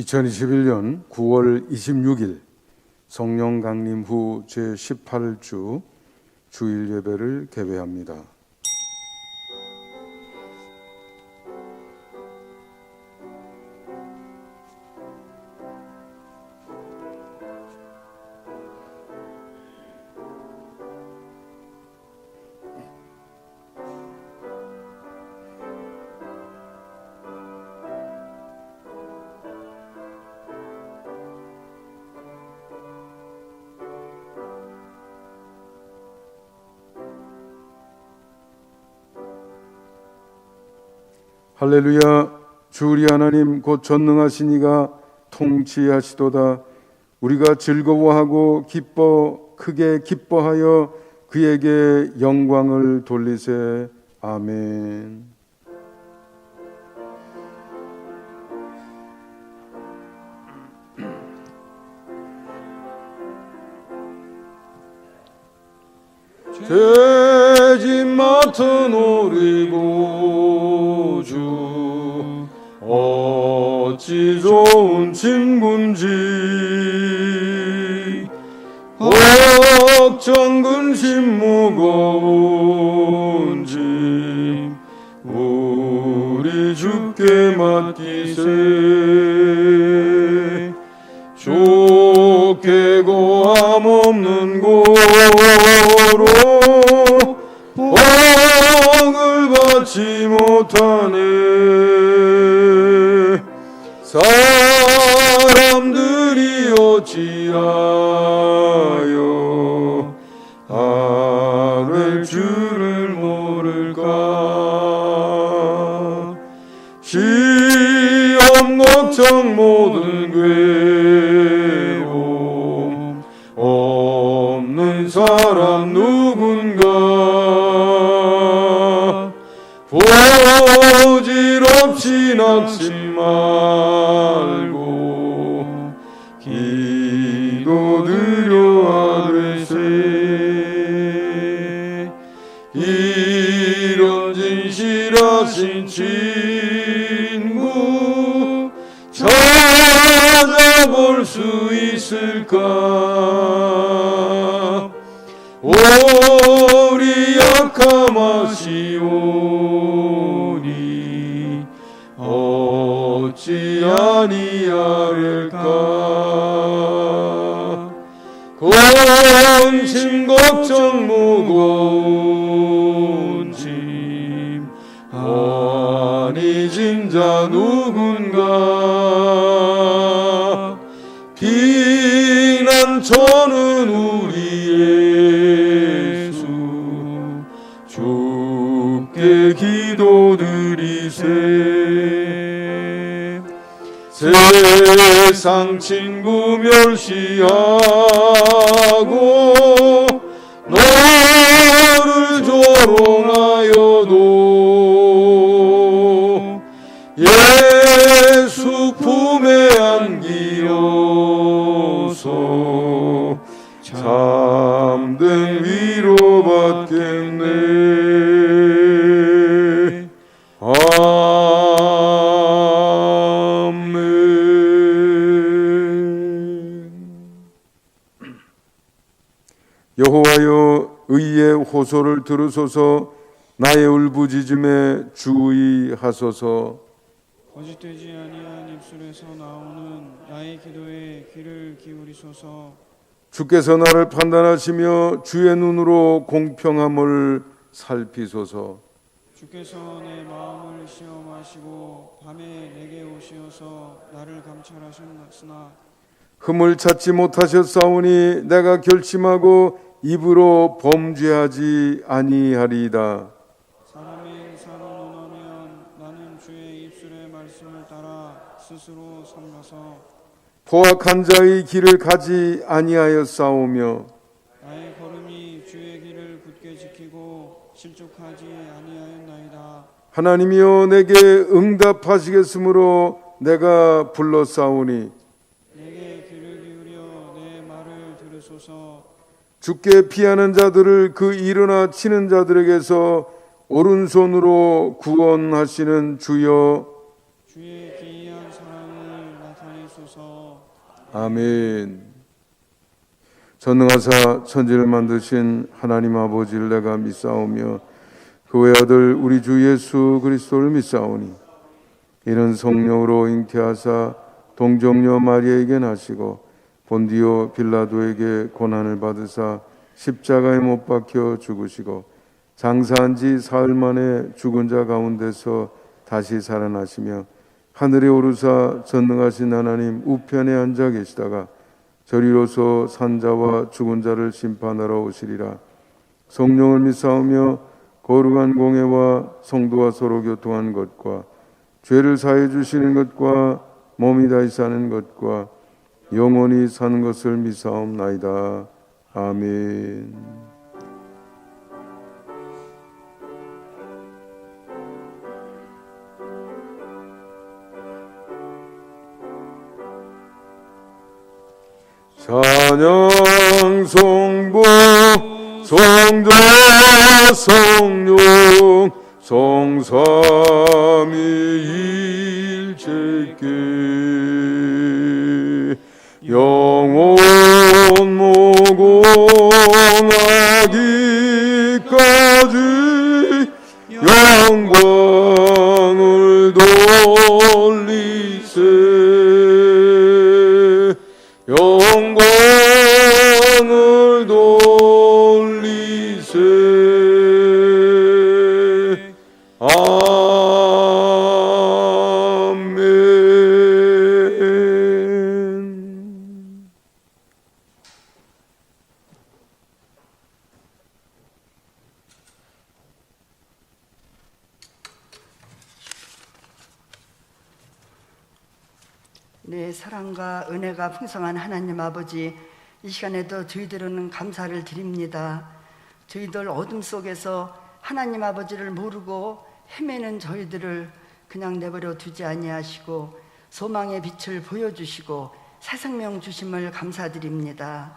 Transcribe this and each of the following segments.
2021년 9월 26일 성령 강림 후 제18주 주일 예배를 개회합니다. 할렐루야. 주 우리 하나님 곧 전능하신 이가 통치하시도다. 우리가 즐거워하고 크게 기뻐하여 그에게 영광을 돌리세. 아멘. 죄짐 맡은 우리 구주 어찌 좋은 친구인지 걱정 근심 무거운 짐 우리 주께 맡기세. 좋게 고함 없는 고로 복을 받지 못하네. 사람들이 어찌하여 아랠 줄을 모를까. 시험 걱정 모든 괴로움 없는 사람 누군가. 보질없이 낙심 말고 기도드려 아뢰세. 이런 진실하신 친구 찾아볼 수 있을까. 우리 약함하시오니 어찌 아니하릴까. 근심 걱정 무거운 짐 아니 진자 누군가. 피난처는 우리 예수 주께 기도드리세. 세상 친구 멸시하고 너를 조롱하여도 예수 품에 안기어서 참된 위로받겠네. 아멘. 여호와여 의의 호소를 들으소서. 나의 울부짖음에 주의하소서. 거짓되지 아니한 입술에서 나오는 나의 기도에 귀를 기울이소서. 주께서 나를 판단하시며 주의 눈으로 공평함을 살피소서. 주께서 내 마음을 시험하시고 밤에 내게 오시어서 나를 감찰하셨으나 흠을 찾지 못하셨사오니 내가 결심하고 입으로 범죄하지 아니하리이다. 사람이 인사로 논하면 나는 주의 입술의 말씀을 따라 스스로 삼가서 포악한 자의 길을 가지 아니하였사오며 나의 걸음이 주의 길을 굳게 지키고 실족하지 아니하였나이다. 하나님이여 내게 응답하시겠으므로 내가 불렀사오니 내게 귀를 기울여 내 말을 들으소서. 주께 피하는 자들을 그 일어나 치는 자들에게서 오른손으로 구원하시는 주여, 주의 기이한 사랑을 나타내소서. 아멘. 전능하사 천지를 만드신 하나님 아버지를 내가 믿사오며 그 외아들 우리 주 예수 그리스도를 믿사오니 이는 성령으로 잉태하사 동정녀 마리아에게 나시고 본디오 빌라도에게 고난을 받으사 십자가에 못 박혀 죽으시고 장사한 지 사흘 만에 죽은 자 가운데서 다시 살아나시며 하늘에 오르사 전능하신 하나님 우편에 앉아 계시다가 저리로서 산자와 죽은 자를 심판하러 오시리라. 성령을 믿사오며 거룩한 공회와 성도와 서로 교통한 것과 죄를 사해 주시는 것과 몸이 다시 사는 것과 영원히 사는 것을 믿사옵나이다. 아멘. 찬양 성부 성자 성령 성삼위일체께 영원 무궁하기까지 영광을 돌리세. 영광을 돌리세. 아멘. 네, 사랑과 은혜가 풍성한 하나님 아버지, 이 시간에도 저희들은 감사를 드립니다. 저희들 어둠 속에서 하나님 아버지를 모르고 헤매는 저희들을 그냥 내버려 두지 아니하시고 소망의 빛을 보여주시고 새 생명 주심을 감사드립니다.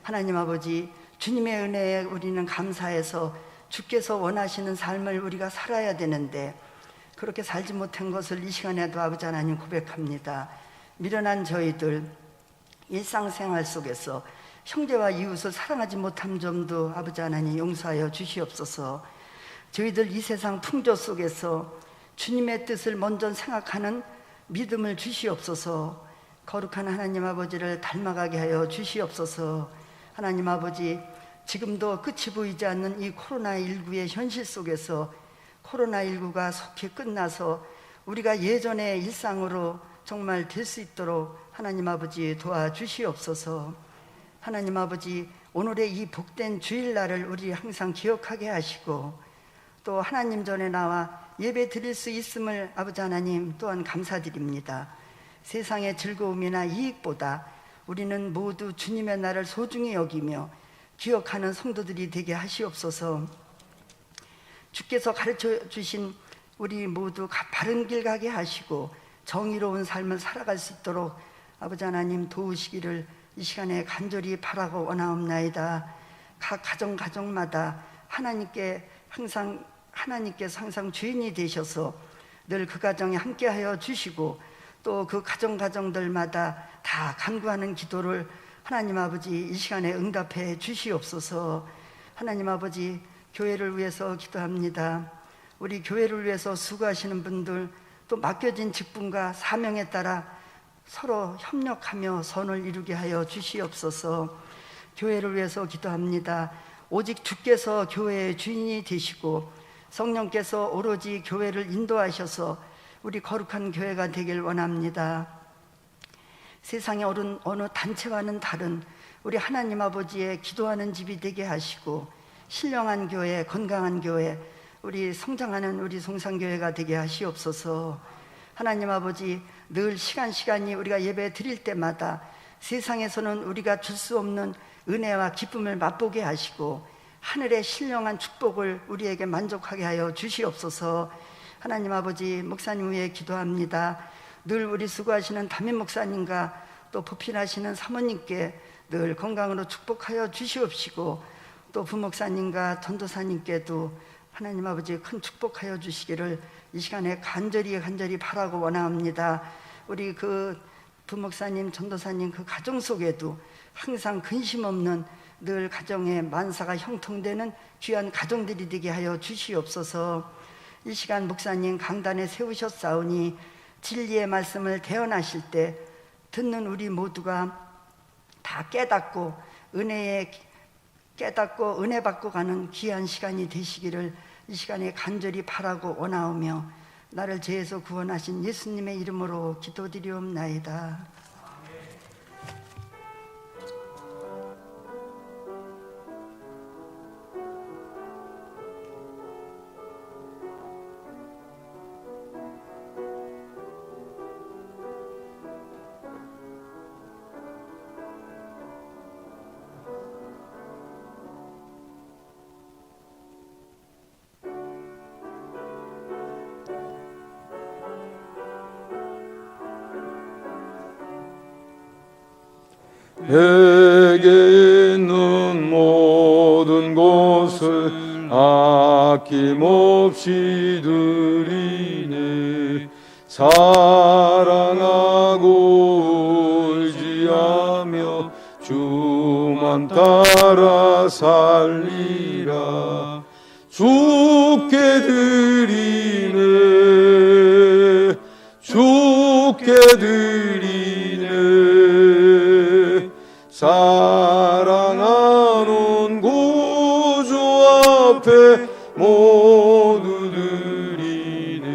하나님 아버지, 주님의 은혜에 우리는 감사해서 주께서 원하시는 삶을 우리가 살아야 되는데 그렇게 살지 못한 것을 이 시간에도 아버지 하나님 고백합니다. 미련한 저희들 일상생활 속에서 형제와 이웃을 사랑하지 못한 점도 아버지 하나님 용서하여 주시옵소서. 저희들 이 세상 풍조 속에서 주님의 뜻을 먼저 생각하는 믿음을 주시옵소서. 거룩한 하나님 아버지를 닮아가게 하여 주시옵소서. 하나님 아버지, 지금도 끝이 보이지 않는 이 코로나19의 현실 속에서 코로나19가 속히 끝나서 우리가 예전의 일상으로 정말 될 수 있도록 하나님 아버지 도와주시옵소서. 하나님 아버지, 오늘의 이 복된 주일날을 우리 항상 기억하게 하시고 또 하나님 전에 나와 예배 드릴 수 있음을 아버지 하나님 또한 감사드립니다. 세상의 즐거움이나 이익보다 우리는 모두 주님의 날을 소중히 여기며 기억하는 성도들이 되게 하시옵소서. 주께서 가르쳐 주신 우리 모두 바른 길 가게 하시고 정의로운 삶을 살아갈 수 있도록 아버지 하나님 도우시기를 이 시간에 간절히 바라고 원하옵나이다. 각 가정마다 하나님께서 항상 주인이 되셔서 늘 그 가정에 함께하여 주시고 또 그 가정들마다 다 간구하는 기도를 하나님 아버지 이 시간에 응답해 주시옵소서. 하나님 아버지, 교회를 위해서 기도합니다. 우리 교회를 위해서 수고하시는 분들, 또 맡겨진 직분과 사명에 따라 서로 협력하며 선을 이루게 하여 주시옵소서. 교회를 위해서 기도합니다. 오직 주께서 교회의 주인이 되시고 성령께서 오로지 교회를 인도하셔서 우리 거룩한 교회가 되길 원합니다. 세상의 어느 단체와는 다른 우리 하나님 아버지의 기도하는 집이 되게 하시고 신령한 교회, 건강한 교회, 우리 성장하는 우리 성산교회가 되게 하시옵소서. 하나님 아버지, 늘 시간이 우리가 예배 드릴 때마다 세상에서는 우리가 줄 수 없는 은혜와 기쁨을 맛보게 하시고 하늘의 신령한 축복을 우리에게 만족하게 하여 주시옵소서. 하나님 아버지, 목사님 위해 기도합니다. 늘 우리 수고하시는 담임 목사님과 또 보필하시는 사모님께 늘 건강으로 축복하여 주시옵시고 또 부목사님과 전도사님께도 하나님 아버지 큰 축복하여 주시기를 이 시간에 간절히 바라고 원합니다. 우리 그 부목사님, 전도사님 그 가정 속에도 항상 근심 없는 늘 가정의 만사가 형통되는 귀한 가정들이 되게 하여 주시옵소서. 이 시간 목사님 강단에 세우셨사오니 진리의 말씀을 대언하실 때 듣는 우리 모두가 다 깨닫고 은혜 받고 가는 귀한 시간이 되시기를 이 시간에 간절히 바라고 원하오며 나를 죄에서 구원하신 예수님의 이름으로 기도드리옵나이다. 내게 있는 모든 것을 아낌없이 드리네. 사랑하고 의지하며 주만 따라 살리라. 주께 드리네, 주께 드리네. 사랑하는 구주 앞에 모두 드리네.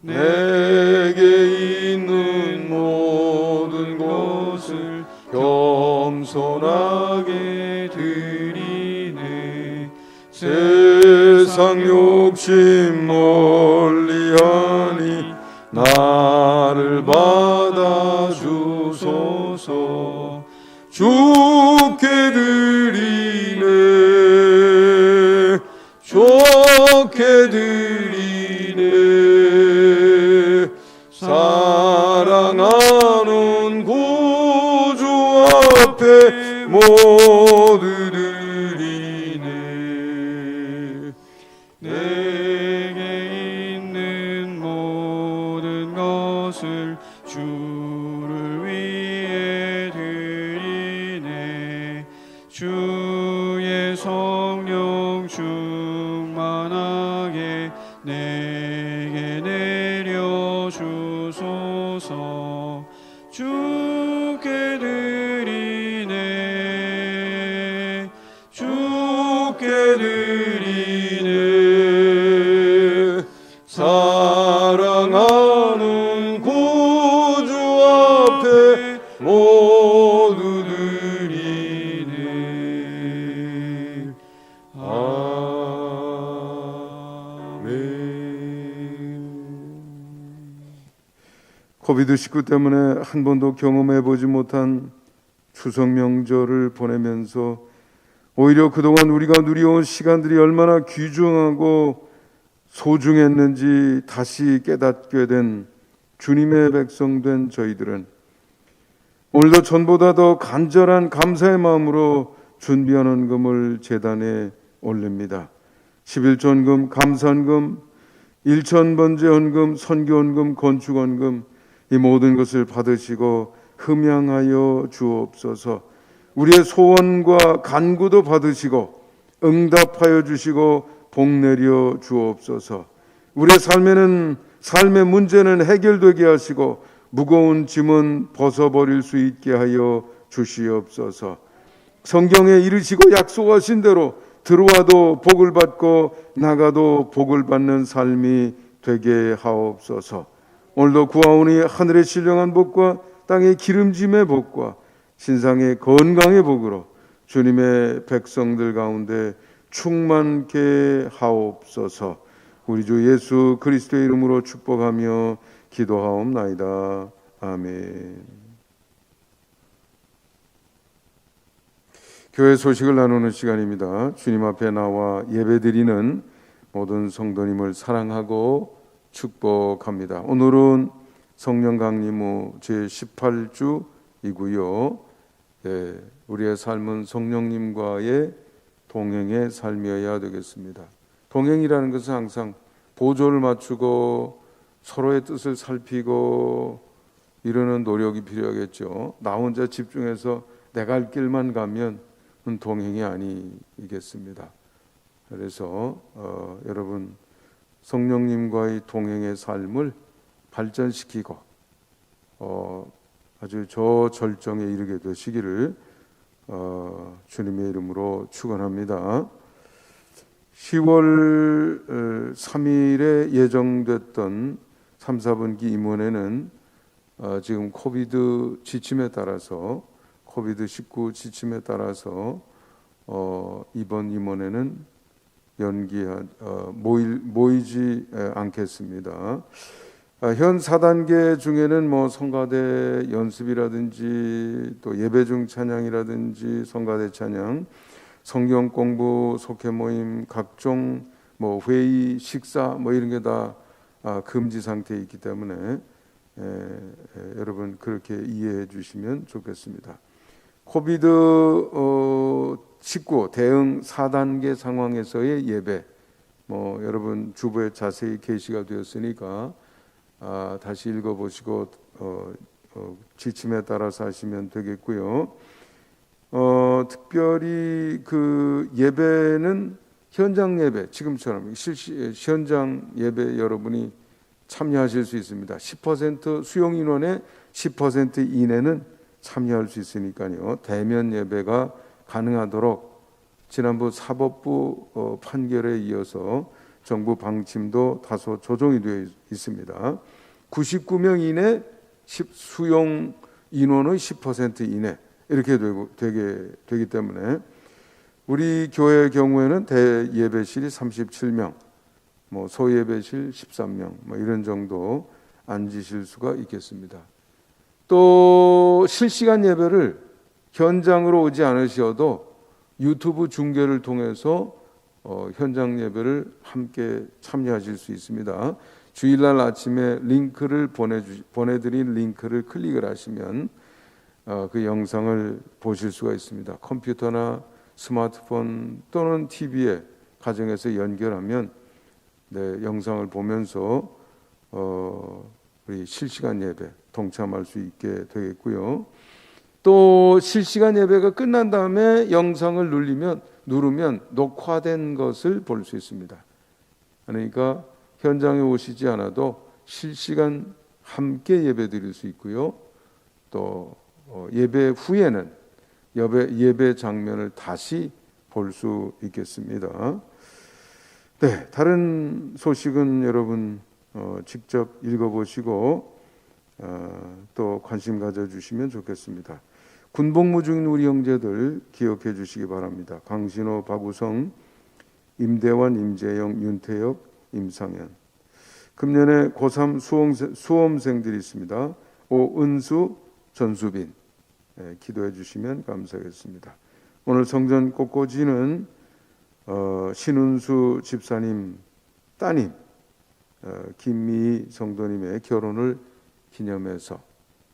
내게 있는 모든 것을 겸손하게 드리네. 세상 욕심 멀리하니 나를 받아주소서. 주께 드리네, 좋게 드리네. 사랑하는 구주 앞에 모두 드리네. 내게 있는 모든 것을 주를 위해 드리네. 주의 성령 충만하게 내게 내려주소서. 주께 드리네, 주께 드리네. 사랑하는 구주 앞에 모두 드리네. 코비드19 때문에 한 번도 경험해보지 못한 추석 명절을 보내면서 오히려 그동안 우리가 누려온 시간들이 얼마나 귀중하고 소중했는지 다시 깨닫게 된 주님의 백성된 저희들은 오늘도 전보다 더 간절한 감사의 마음으로 준비하는 금을 제단에 올립니다. 11전금, 감사헌금, 일천번제헌금, 선교헌금, 건축헌금 이 모든 것을 받으시고 흠양하여 주옵소서. 우리의 소원과 간구도 받으시고 응답하여 주시고 복 내려 주옵소서. 우리의 삶의 문제는 해결되게 하시고 무거운 짐은 벗어버릴 수 있게 하여 주시옵소서. 성경에 이르시고 약속하신 대로 들어와도 복을 받고 나가도 복을 받는 삶이 되게 하옵소서. 오늘도 구하오니 하늘의 신령한 복과 땅의 기름짐의 복과 신상의 건강의 복으로 주님의 백성들 가운데 충만케 하옵소서. 우리 주 예수 그리스도의 이름으로 축복하며 기도하옵나이다. 아멘. 교회 소식을 나누는 시간입니다. 주님 앞에 나와 예배드리는 모든 성도님을 사랑하고 축복합니다. 오늘은 성령 강림 후 제18주이고요. 우리의 삶은 성령님과의 동행의 삶이어야 되겠습니다. 동행이라는 것은 항상 보조를 맞추고 서로의 뜻을 살피고 이러는 노력이 필요하겠죠. 나 혼자 집중해서 내 갈 길만 가면 동행이 아니겠습니다. 그래서 여러분 성령님과의 동행의 삶을 발전시키고 아주 저절정에 이르게 되시기를 주님의 이름으로 축원합니다. 10월 3일에 예정됐던 3, 4분기 임원회는 지금 코비드 지침에 따라서 코비드-19 지침에 따라서 이번 임원회는 모이지 않겠습니다. 현 4단계 중에는 뭐 성가대 연습이라든지 또 예배 중 찬양이라든지 성가대 찬양, 성경 공부, 속회 모임, 각종 뭐 회의, 식사 뭐 이런 게 다 금지 상태에 있기 때문에 여러분 그렇게 이해해 주시면 좋겠습니다. 코비드-19 대응 4단계 상황에서의 예배, 뭐 여러분 주보에 자세히 게시가 되었으니까 다시 읽어보시고 지침에 따라서 하시면 되겠고요. 특별히 그 예배는 현장 예배, 지금처럼 현장 예배 여러분이 참여하실 수 있습니다. 10% 수용 인원의 10% 이내는 참여할 수 있으니까요. 대면 예배가 가능하도록 지난번 사법부 판결에 이어서 정부 방침도 다소 조정이 되어 있습니다. 99명 이내 수용 인원의 10% 이내 이렇게 되기 때문에 우리 교회의 경우에는 대예배실이 37명, 뭐 소예배실 13명, 뭐 이런 정도 앉으실 수가 있겠습니다. 또 실시간 예배를 현장으로 오지 않으셔도 유튜브 중계를 통해서 현장 예배를 함께 참여하실 수 있습니다. 주일날 아침에 링크를 보내드린 링크를 클릭을 하시면 그 영상을 보실 수가 있습니다. 컴퓨터나 스마트폰 또는 TV에 가정에서 연결하면 영상을 보면서 우리 실시간 예배 동참할 수 있게 되겠고요. 또 실시간 예배가 끝난 다음에 영상을 누르면 녹화된 것을 볼 수 있습니다. 그러니까 현장에 오시지 않아도 실시간 함께 예배 드릴 수 있고요. 또 예배 후에는 예배 장면을 다시 볼 수 있겠습니다. 네, 다른 소식은 여러분 직접 읽어보시고 또 관심 가져주시면 좋겠습니다. 군복무 중인 우리 형제들 기억해 주시기 바랍니다. 강신호, 박우성, 임대환, 임재영, 윤태혁, 임상현. 금년에 고3 수험생들이 있습니다. 오은수, 전수빈. 기도해 주시면 감사하겠습니다. 오늘 성전 꽃꽂이는 신운수 집사님 따님 김미희 성도님의 결혼을 기념해서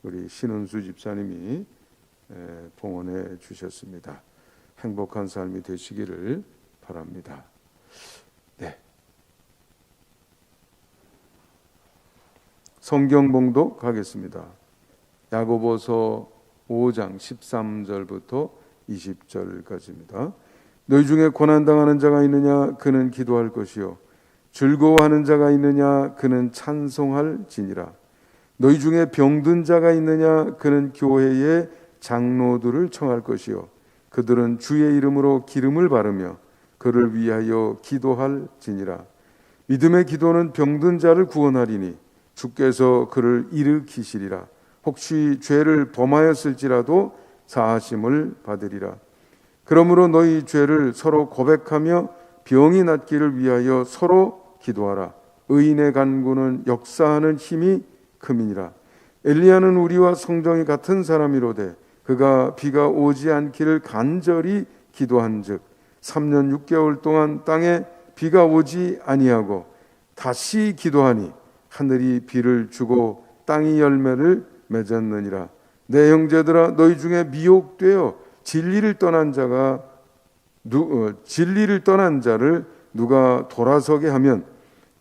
우리 신운수 집사님이 봉헌해 주셨습니다. 행복한 삶이 되시기를 바랍니다. 네. 성경 봉독 하겠습니다. 야고보서 5장 13절부터 20절까지입니다. 너희 중에 고난당하는 자가 있느냐 그는 기도할 것이요 즐거워하는 자가 있느냐 그는 찬송할지니라. 너희 중에 병든 자가 있느냐 그는 교회의 장로들을 청할 것이요 그들은 주의 이름으로 기름을 바르며 그를 위하여 기도할지니라. 믿음의 기도는 병든 자를 구원하리니 주께서 그를 일으키시리라. 혹시 죄를 범하였을지라도 사하심을 받으리라. 그러므로 너희 죄를 서로 고백하며 병이 낫기를 위하여 서로 기도하라. 의인의 간구는 역사하는 힘이 큼이니라. 엘리야는 우리와 성정이 같은 사람이로되 그가 비가 오지 않기를 간절히 기도한즉 3년 6개월 동안 땅에 비가 오지 아니하고 다시 기도하니 하늘이 비를 주고 땅이 열매를 맺었느니라. 내 형제들아 너희 중에 미혹되어 진리를 떠난 자를 누가 돌아서게 하면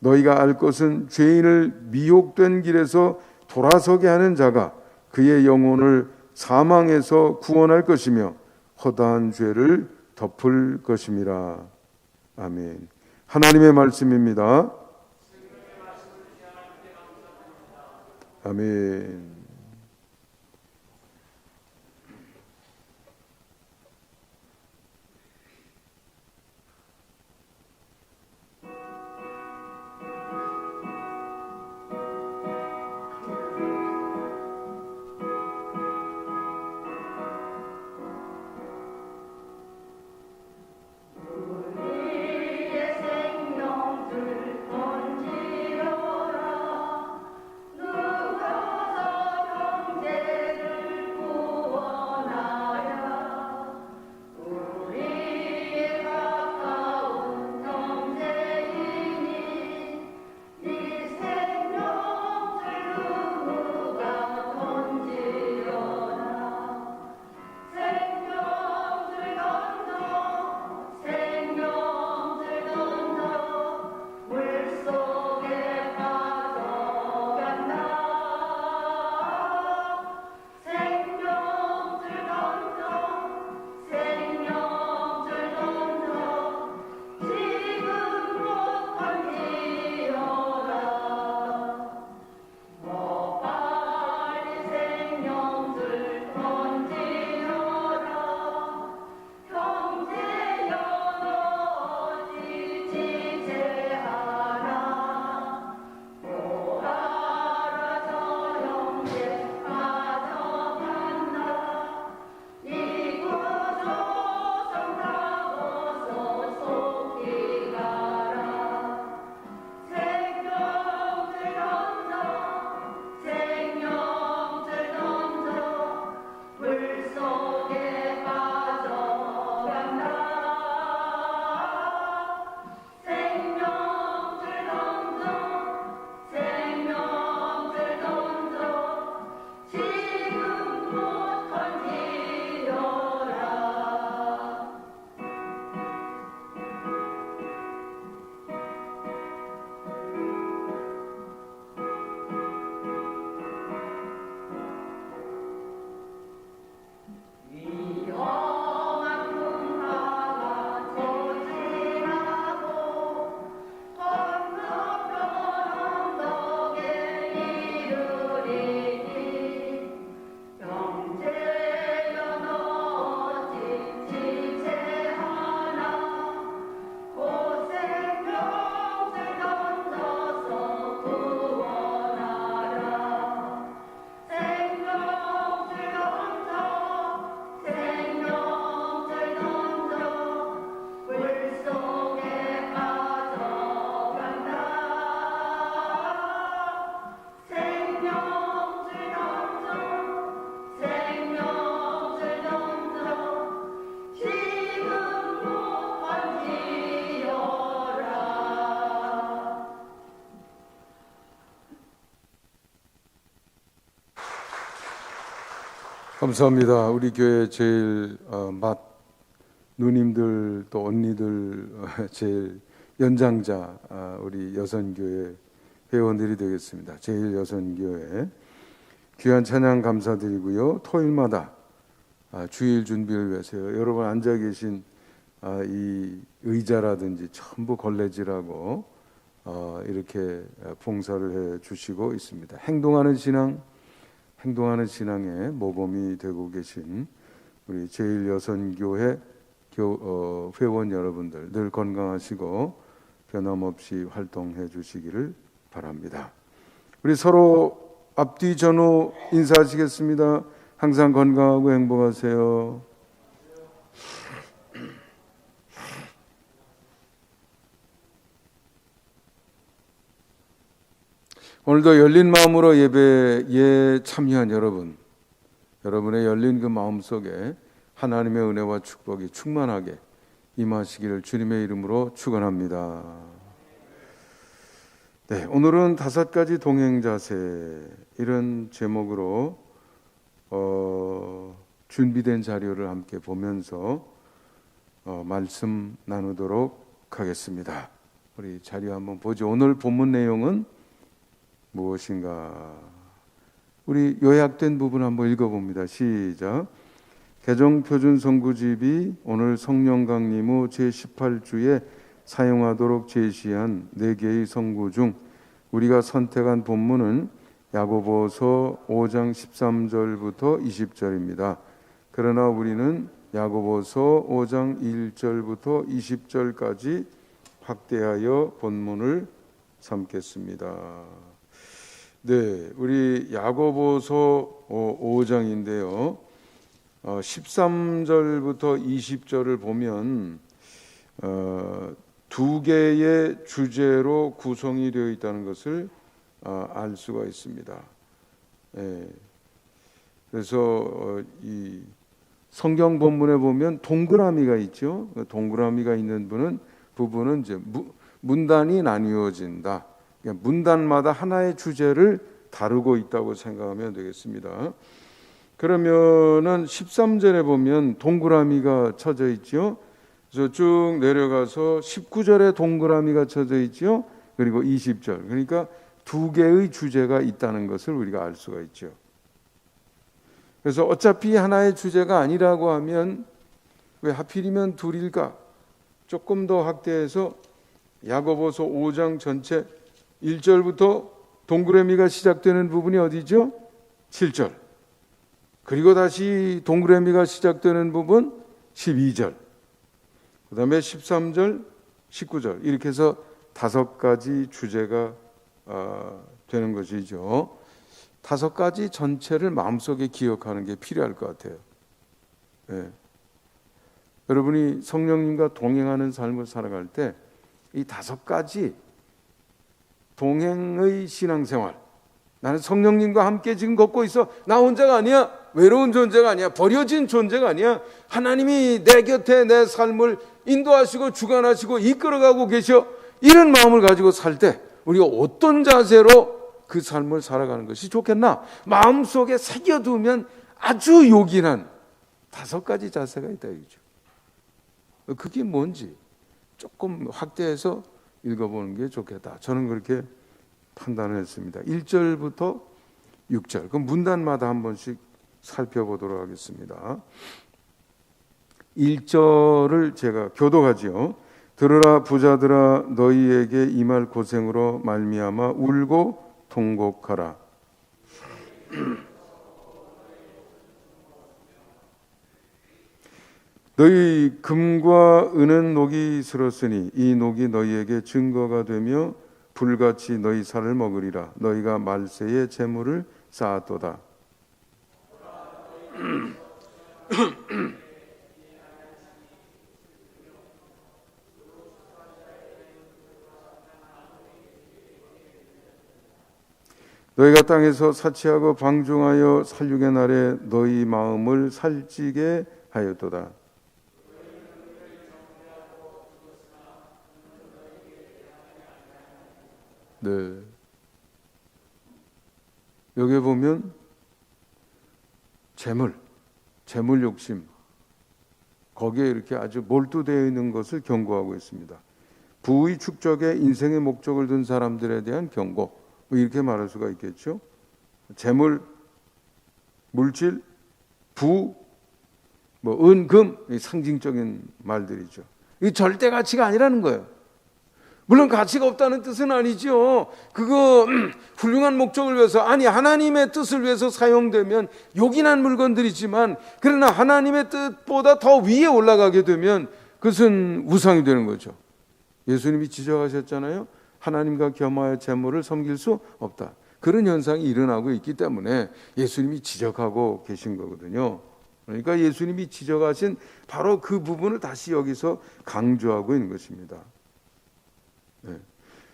너희가 알 것은 죄인을 미혹된 길에서 돌아서게 하는 자가 그의 영혼을 사망에서 구원할 것이며 허다한 죄를 덮을 것임이라. 아멘. 하나님의 말씀입니다. 아멘. 감사합니다. 우리 교회 제일 누님들 또 언니들 제일 연장자 우리 여선교회 회원들이 되겠습니다. 제일 여선교회 귀한 찬양 감사드리고요. 토요일마다 주일 준비를 위해서요. 여러분 앉아 계신 이 의자라든지 전부 걸레질하고 이렇게 봉사를 해 주시고 있습니다. 행동하는 신앙의 모범이 되고 계신 우리 제일여선교회 회원 여러분들 늘 건강하시고 변함없이 활동해 주시기를 바랍니다. 우리 서로 앞뒤 전후 인사하시겠습니다. 항상 건강하고 행복하세요. 오늘도 열린 마음으로 예배에 참여한 여러분의 열린 그 마음 속에 하나님의 은혜와 축복이 충만하게 임하시기를 주님의 이름으로 축원합니다. 네, 오늘은 5가지 동행 자세 이런 제목으로 준비된 자료를 함께 보면서 말씀 나누도록 하겠습니다. 우리 자료 한번 보죠. 오늘 본문 내용은 무엇인가? 우리 요약된 부분 한번 읽어봅니다. 시작. 개정표준 선구집이 오늘 성령 강림 후 제18주에 사용하도록 제시한 4개의 선구 중 우리가 선택한 본문은 야고보서 5장 13절부터 20절입니다. 그러나 우리는 야고보서 5장 1절부터 20절까지 확대하여 본문을 삼겠습니다. 네, 우리 야고보서 5장인데요. 13절부터 20절을 보면 2개의 주제로 구성이 되어 있다는 것을 알 수가 있습니다. 예. 그래서 이 성경 본문에 보면 동그라미가 있죠. 동그라미가 있는 부분은 이제 문단이 나뉘어진다. 그러니까 문단마다 하나의 주제를 다루고 있다고 생각하면 되겠습니다. 그러면은 13절에 보면 동그라미가 쳐져 있죠. 그래서 쭉 내려가서 19절에 동그라미가 쳐져 있죠. 그리고 20절. 그러니까 2개의 주제가 있다는 것을 우리가 알 수가 있죠. 그래서 어차피 하나의 주제가 아니라고 하면 왜 하필이면 둘일까? 조금 더 확대해서 야고보서 5장 전체 1절부터 동그라미가 시작되는 부분이 어디죠? 7절. 그리고 다시 동그라미가 시작되는 부분 12절. 그 다음에 13절, 19절. 이렇게 해서 5가지 주제가 되는 것이죠. 5가지 전체를 마음속에 기억하는 게 필요할 것 같아요. 네. 여러분이 성령님과 동행하는 삶을 살아갈 때 이 5가지 동행의 신앙생활, 나는 성령님과 함께 지금 걷고 있어. 나 혼자가 아니야. 외로운 존재가 아니야. 버려진 존재가 아니야. 하나님이 내 곁에 내 삶을 인도하시고 주관하시고 이끌어가고 계셔. 이런 마음을 가지고 살 때 우리가 어떤 자세로 그 삶을 살아가는 것이 좋겠나? 마음속에 새겨두면 아주 요긴한 5가지 자세가 있다 이거죠. 그게 뭔지 조금 확대해서 읽어보는 게 좋겠다. 저는 그렇게 판단을 했습니다. 1절부터 6절. 그 문단마다 한 번씩 살펴보도록 하겠습니다. 1절을 제가 교독하지요. 들으라 부자들아 너희에게 임할 고생으로 말미암아 울고 통곡하라. 너희 금과 은은 녹이 슬었으니 이 녹이 너희에게 증거가 되며 불같이 너희 살을 먹으리라. 너희가 말세에 재물을 쌓았도다. 너희가 땅에서 사치하고 방종하여 살육의 날에 너희 마음을 살찌게 하였도다. 네. 여기 보면 재물 욕심 거기에 이렇게 아주 몰두되어 있는 것을 경고하고 있습니다. 부의 축적에 인생의 목적을 둔 사람들에 대한 경고, 뭐 이렇게 말할 수가 있겠죠. 재물, 물질, 부, 뭐 은, 금, 상징적인 말들이죠. 이 절대 가치가 아니라는 거예요. 물론 가치가 없다는 뜻은 아니죠. 그거 훌륭한 목적을 위해서, 아니 하나님의 뜻을 위해서 사용되면 요긴한 물건들이지만, 그러나 하나님의 뜻보다 더 위에 올라가게 되면 그것은 우상이 되는 거죠. 예수님이 지적하셨잖아요. 하나님과 겸하여 재물을 섬길 수 없다. 그런 현상이 일어나고 있기 때문에 예수님이 지적하고 계신 거거든요. 그러니까 예수님이 지적하신 바로 그 부분을 다시 여기서 강조하고 있는 것입니다. 네.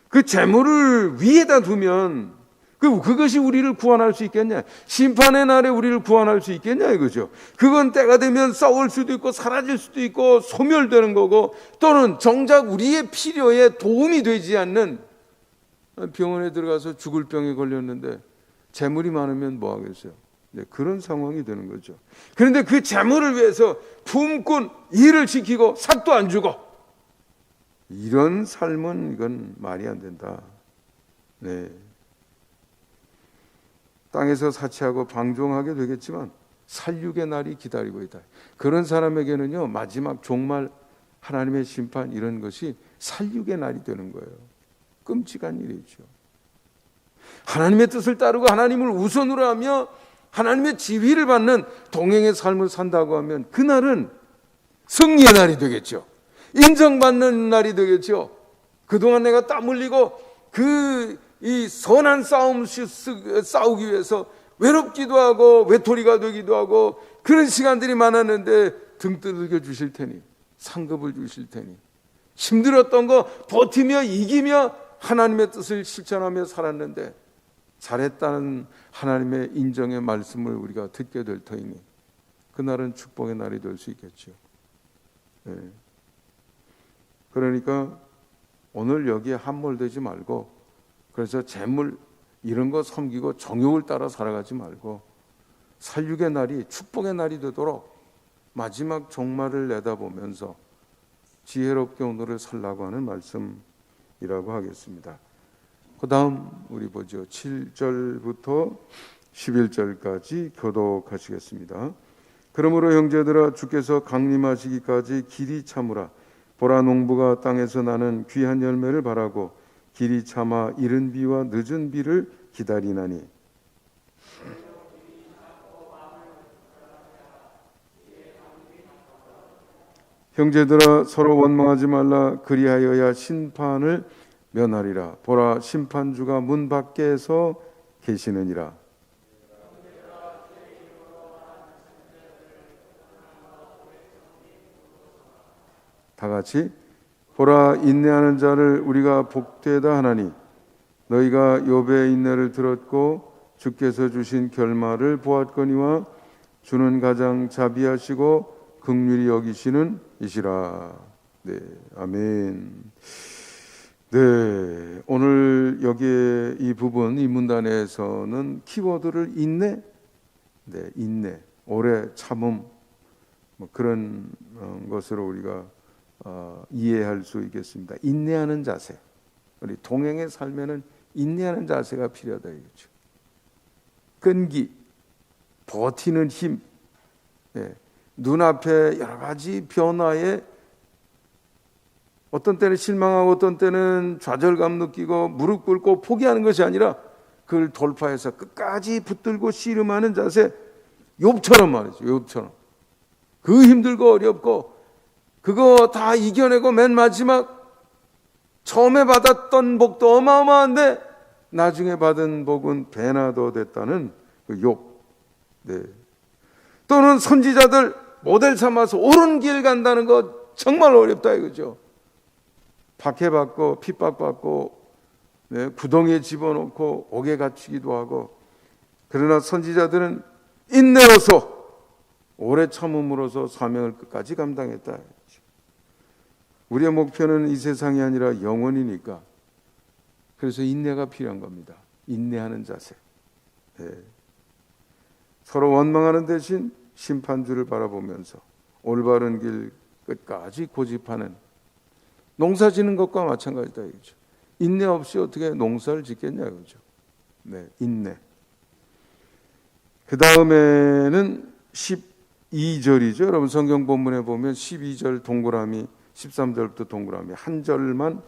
그 재물을 위에다 두면 그것이 우리를 구원할 수 있겠냐? 심판의 날에 우리를 구원할 수 있겠냐 이거죠. 그건 때가 되면 썩을 수도 있고 사라질 수도 있고 소멸되는 거고, 또는 정작 우리의 필요에 도움이 되지 않는, 병원에 들어가서 죽을 병에 걸렸는데 재물이 많으면 뭐 하겠어요? 네, 그런 상황이 되는 거죠. 그런데 그 재물을 위해서 품꾼 일을 시키고 삭도 안 주고, 이런 삶은 이건 말이 안 된다. 네. 땅에서 사치하고 방종하게 되겠지만 살육의 날이 기다리고 있다. 그런 사람에게는요, 마지막 종말 하나님의 심판 이런 것이 살육의 날이 되는 거예요. 끔찍한 일이죠. 하나님의 뜻을 따르고 하나님을 우선으로 하며 하나님의 지휘를 받는 동행의 삶을 산다고 하면 그날은 승리의 날이 되겠죠. 인정받는 날이 되겠죠. 그동안 내가 땀 흘리고 이 선한 싸움 싸우기 위해서 외롭기도 하고 외톨이가 되기도 하고 그런 시간들이 많았는데 등 두들겨 주실 테니, 상급을 주실 테니, 힘들었던 거 버티며 이기며 하나님의 뜻을 실천하며 살았는데 잘했다는 하나님의 인정의 말씀을 우리가 듣게 될 터이니 그날은 축복의 날이 될 수 있겠죠. 네. 그러니까 오늘 여기에 함몰되지 말고, 그래서 재물 이런 거 섬기고 정욕을 따라 살아가지 말고 살육의 날이 축복의 날이 되도록 마지막 종말을 내다보면서 지혜롭게 오늘을 살라고 하는 말씀이라고 하겠습니다. 그 다음 우리 보죠. 7절부터 11절까지 교독하시겠습니다. 그러므로 형제들아, 주께서 강림하시기까지 길이 참으라. 보라, 농부가 땅에서 나는 귀한 열매를 바라고 길이 참아 이른 비와 늦은 비를 기다리나니, 형제들아, 서로 원망하지 말라. 그리하여야 심판을 면하리라. 보라, 심판주가 문 밖에서 계시느니라. 다 같이 보라, 인내하는 자를 우리가 복되다 하나니 너희가 욥의 인내를 들었고 주께서 주신 결말을 보았거니와 주는 가장 자비하시고 긍휼히 여기시는 이시라. 네, 아멘. 네, 오늘 여기에 이 부분, 이 문단에서는 키워드를 인내, 네, 인내, 오래 참음, 뭐 그런 것으로 우리가 이해할 수 있겠습니다. 인내하는 자세, 우리 동행의 삶에는 인내하는 자세가 필요하다 이거죠. 끈기, 버티는 힘, 네, 눈앞에 여러 가지 변화에 어떤 때는 실망하고 어떤 때는 좌절감 느끼고 무릎 꿇고 포기하는 것이 아니라 그걸 돌파해서 끝까지 붙들고 씨름하는 자세, 욥처럼 말이죠. 욥처럼 그 힘들고 어렵고 그거 다 이겨내고 맨 마지막 처음에 받았던 복도 어마어마한데 나중에 받은 복은 배나 더 됐다는 그 욥. 네. 또는 선지자들 모델 삼아서 옳은 길 간다는 거 정말 어렵다 이거죠. 박해받고 핍박받고, 네, 구덩이에 집어넣고 옥에 갇히기도 하고, 그러나 선지자들은 인내로서 오래 참음으로써 사명을 끝까지 감당했다. 우리의 목표는 이 세상이 아니라 영원이니까 그래서 인내가 필요한 겁니다. 인내하는 자세. 네. 서로 원망하는 대신 심판주를 바라보면서 올바른 길 끝까지 고집하는, 농사 짓는 것과 마찬가지다 이거죠. 인내 없이 어떻게 농사를 짓겠냐 이거죠. 네, 인내. 그 다음에는 12절이죠. 여러분 성경 본문에 보면 12절 동그라미, 13절부터 동그라미 한 절만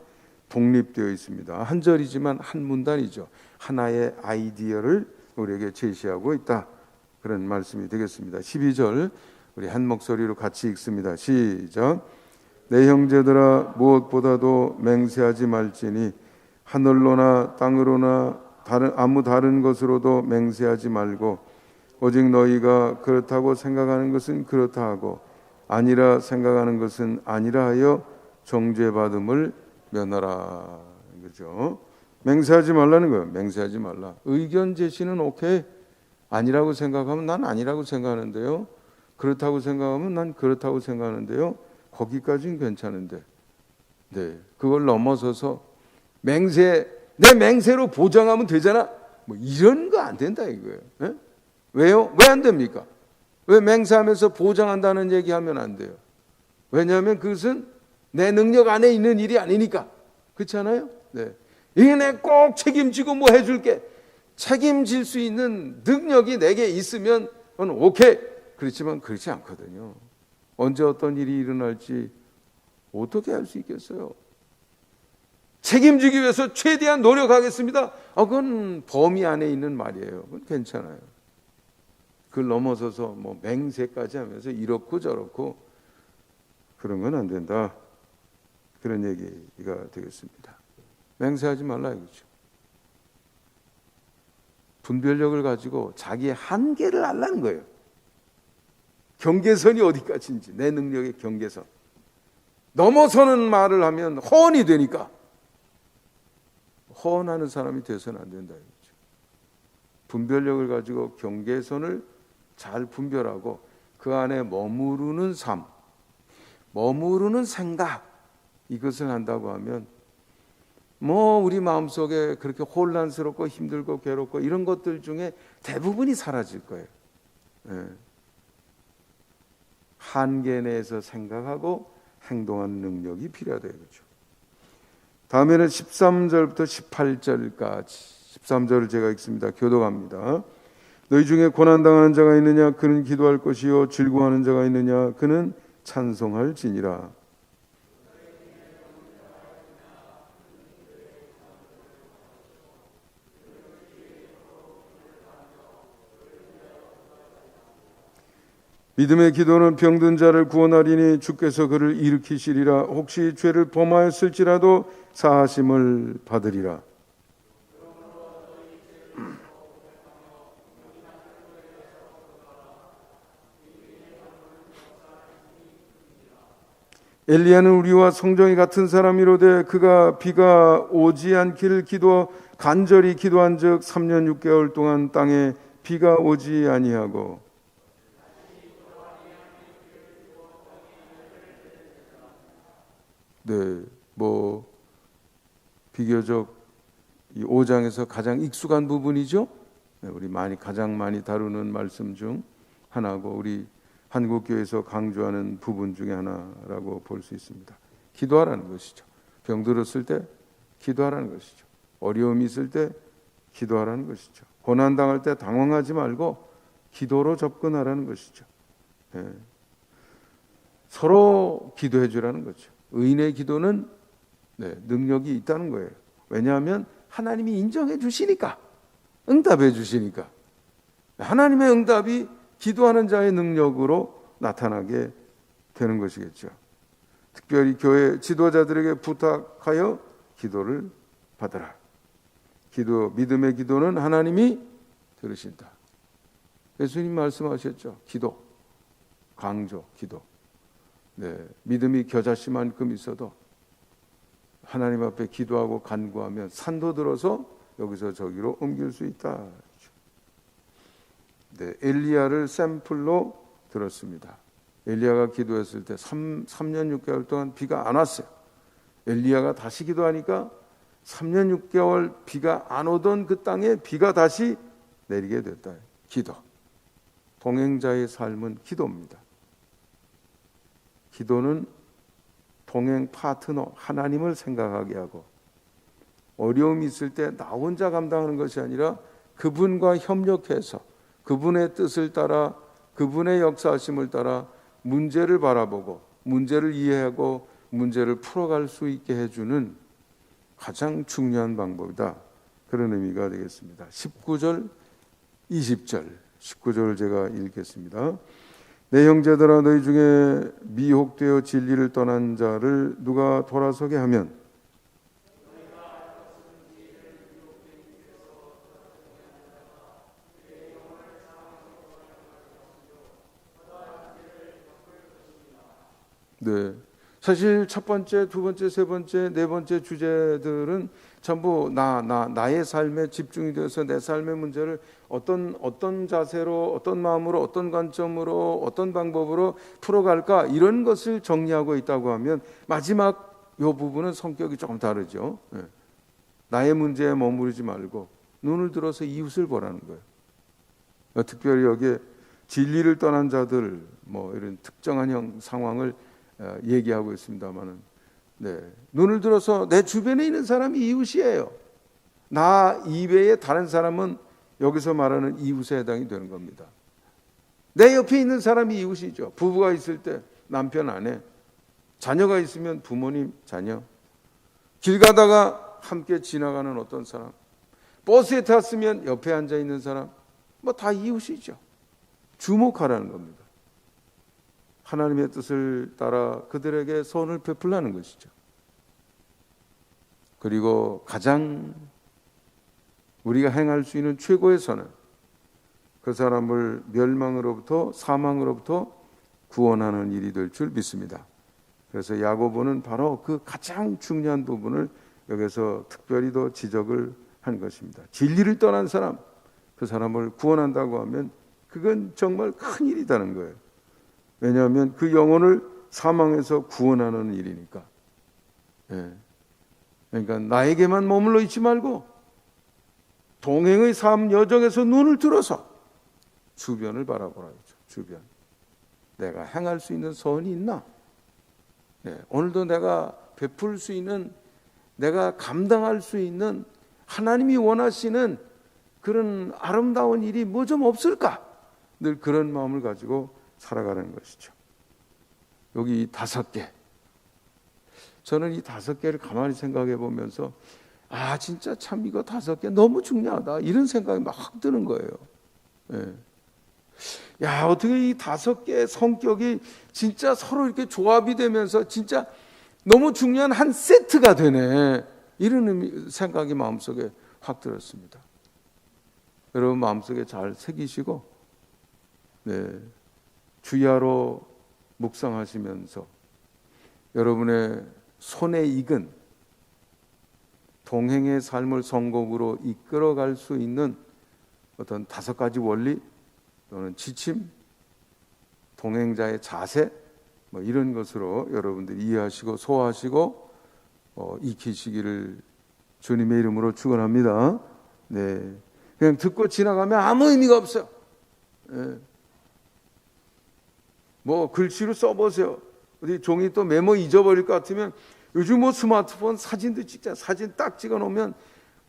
독립되어 있습니다. 한 절이지만 한 문단이죠. 하나의 아이디어를 우리에게 제시하고 있다. 그런 말씀이 되겠습니다. 12절 우리 한 목소리로 같이 읽습니다. 시작. 내 형제들아, 무엇보다도 맹세하지 말지니 하늘로나 땅으로나 아무 다른 것으로도 맹세하지 말고 오직 너희가 그렇다고 생각하는 것은 그렇다 하고 아니라 생각하는 것은 아니라 하여 정죄받음을 면하라. 그죠? 맹세하지 말라는 거예요. 맹세하지 말라. 의견 제시는 오케이. 아니라고 생각하면 난 아니라고 생각하는데요. 그렇다고 생각하면 난 그렇다고 생각하는데요. 거기까지는 괜찮은데, 네, 그걸 넘어서서 맹세, 내 맹세로 보장하면 되잖아. 뭐 이런 거 안 된다 이거예요. 네? 왜요? 왜 안 됩니까? 왜 맹세하면서 보장한다는 얘기하면 안 돼요? 왜냐하면 그것은 내 능력 안에 있는 일이 아니니까. 그렇잖아요? 네. 이게 내 꼭 책임지고 뭐 해줄게. 책임질 수 있는 능력이 내게 있으면 그건 오케이. 그렇지만 그렇지 않거든요. 언제 어떤 일이 일어날지 어떻게 할 수 있겠어요? 책임지기 위해서 최대한 노력하겠습니다. 그건 범위 안에 있는 말이에요. 그건 괜찮아요. 그걸 넘어서서 뭐 맹세까지 하면서 이렇고 저렇고 그런 건 안 된다. 그런 얘기가 되겠습니다. 맹세하지 말라 이거죠. 분별력을 가지고 자기의 한계를 알라는 거예요. 경계선이 어디까지인지, 내 능력의 경계선. 넘어서는 말을 하면 허언이 되니까 허언하는 사람이 돼서는 안 된다 이거죠. 분별력을 가지고 경계선을 잘 분별하고 그 안에 머무르는 삶, 머무르는 생각, 이것을 한다고 하면 우리 마음속에 그렇게 혼란스럽고 힘들고 괴롭고 이런 것들 중에 대부분이 사라질 거예요. 한계 내에서 생각하고 행동하는 능력이 필요하다 이거죠. 다음에는 13절부터 18절까지 13절을 제가 읽습니다. 교독합니다. 너희 중에 고난당하는 자가 있느냐 그는 기도할 것이요 즐거워하는 자가 있느냐 그는 찬송할지니라. 믿음의 기도는 병든 자를 구원하리니 주께서 그를 일으키시리라. 혹시 죄를 범하였을지라도 사하심을 받으리라. 엘리야는 우리와 성정이 같은 사람이로되 그가 비가 오지 않기를 간절히 기도한즉 3년 6개월 동안 땅에 비가 오지 아니하고 비교적 이 5장에서 가장 익숙한 부분이죠. 우리 가장 많이 다루는 말씀 중 하나고 우리 한국교회에서 강조하는 부분 중에 하나라고 볼 수 있습니다. 기도하라는 것이죠. 병들었을 때 기도하라는 것이죠. 어려움이 있을 때 기도하라는 것이죠. 고난당할 때 당황하지 말고 기도로 접근하라는 것이죠. 서로 기도해 주라는 거죠. 의인의 기도는 능력이 있다는 거예요. 왜냐하면 하나님이 인정해 주시니까, 응답해 주시니까. 하나님의 응답이 기도하는 자의 능력으로 나타나게 되는 것이겠죠. 특별히 교회 지도자들에게 부탁하여 기도를 받으라. 믿음의 기도는 하나님이 들으신다. 예수님 말씀하셨죠. 기도, 강조, 기도. 믿음이 겨자씨만큼 있어도 하나님 앞에 기도하고 간구하면 산도 들어서 여기서 저기로 옮길 수 있다. 엘리야를 샘플로 들었습니다. 엘리야가 기도했을 때 3년 6개월 동안 비가 안 왔어요. 엘리야가 다시 기도하니까 3년 6개월 비가 안 오던 그 땅에 비가 다시 내리게 됐다. 기도. 동행자의 삶은 기도입니다. 기도는 동행 파트너 하나님을 생각하게 하고 어려움이 있을 때 나 혼자 감당하는 것이 아니라 그분과 협력해서 그분의 뜻을 따라 그분의 역사하심을 따라 문제를 바라보고 문제를 이해하고 문제를 풀어갈 수 있게 해주는 가장 중요한 방법이다. 그런 의미가 되겠습니다. 19절, 20절 19절을 제가 읽겠습니다. 내 형제들아 너희 중에 미혹되어 진리를 떠난 자를 누가 돌아서게 하면 사실 첫 번째, 두 번째, 세 번째, 네 번째 주제들은 전부 나의 삶에 집중이 되어서 내 삶의 문제를 어떤 자세로, 어떤 마음으로, 어떤 관점으로, 어떤 방법으로 풀어갈까 이런 것을 정리하고 있다고 하면 마지막 이 부분은 성격이 조금 다르죠. 나의 문제에 머무르지 말고 눈을 들어서 이웃을 보라는 거예요. 특별히 여기에 진리를 떠난 자들 이런 특정한 상황을 얘기하고 있습니다만은 눈을 들어서 내 주변에 있는 사람이 이웃이에요. 나 이외에 다른 사람은 여기서 말하는 이웃에 해당이 되는 겁니다. 내 옆에 있는 사람이 이웃이죠. 부부가 있을 때 남편, 아내, 자녀가 있으면 부모님, 자녀, 길 가다가 함께 지나가는 어떤 사람, 버스에 탔으면 옆에 앉아 있는 사람, 뭐 다 이웃이죠. 주목하라는 겁니다. 하나님의 뜻을 따라 그들에게 선을 베풀라는 것이죠. 그리고 가장 우리가 행할 수 있는 최고의 선은 그 사람을 멸망으로부터, 사망으로부터 구원하는 일이 될 줄 믿습니다. 그래서 야고보는 바로 그 가장 중요한 부분을 여기서 특별히 더 지적을 한 것입니다. 진리를 떠난 사람, 그 사람을 구원한다고 하면 그건 정말 큰 일이라는 거예요. 왜냐하면 그 영혼을 사망에서 구원하는 일이니까. 예. 그러니까 나에게만 머물러 있지 말고 동행의 삶 여정에서 눈을 들어서 주변을 바라보라죠. 주변. 내가 행할 수 있는 선이 있나? 네, 오늘도 내가 베풀 수 있는, 내가 감당할 수 있는 하나님이 원하시는 그런 아름다운 일이 뭐 좀 없을까? 늘 그런 마음을 가지고 살아가는 것이죠. 여기 5개. 저는 이 5개를 가만히 생각해 보면서 진짜 참 이거 5개 너무 중요하다. 이런 생각이 막 드는 거예요. 네. 야, 어떻게 이 5개의 성격이 진짜 서로 이렇게 조합이 되면서 진짜 너무 중요한 한 세트가 되네. 이런 생각이 마음속에 확 들었습니다. 여러분 마음속에 잘 새기시고, 네, 주야로 묵상하시면서 여러분의 손에 익은 동행의 삶을 성공으로 이끌어갈 수 있는 어떤 5가지 원리 또는 지침, 동행자의 자세, 뭐 이런 것으로 여러분들이 이해하시고 소화하시고 익히시기를 주님의 이름으로 축원합니다. 네, 그냥 듣고 지나가면 아무 의미가 없어요. 네. 뭐 글씨로 써보세요. 어디 종이 또 메모 잊어버릴 것 같으면 요즘 뭐 스마트폰 사진도 찍잖아요. 사진 딱 찍어놓으면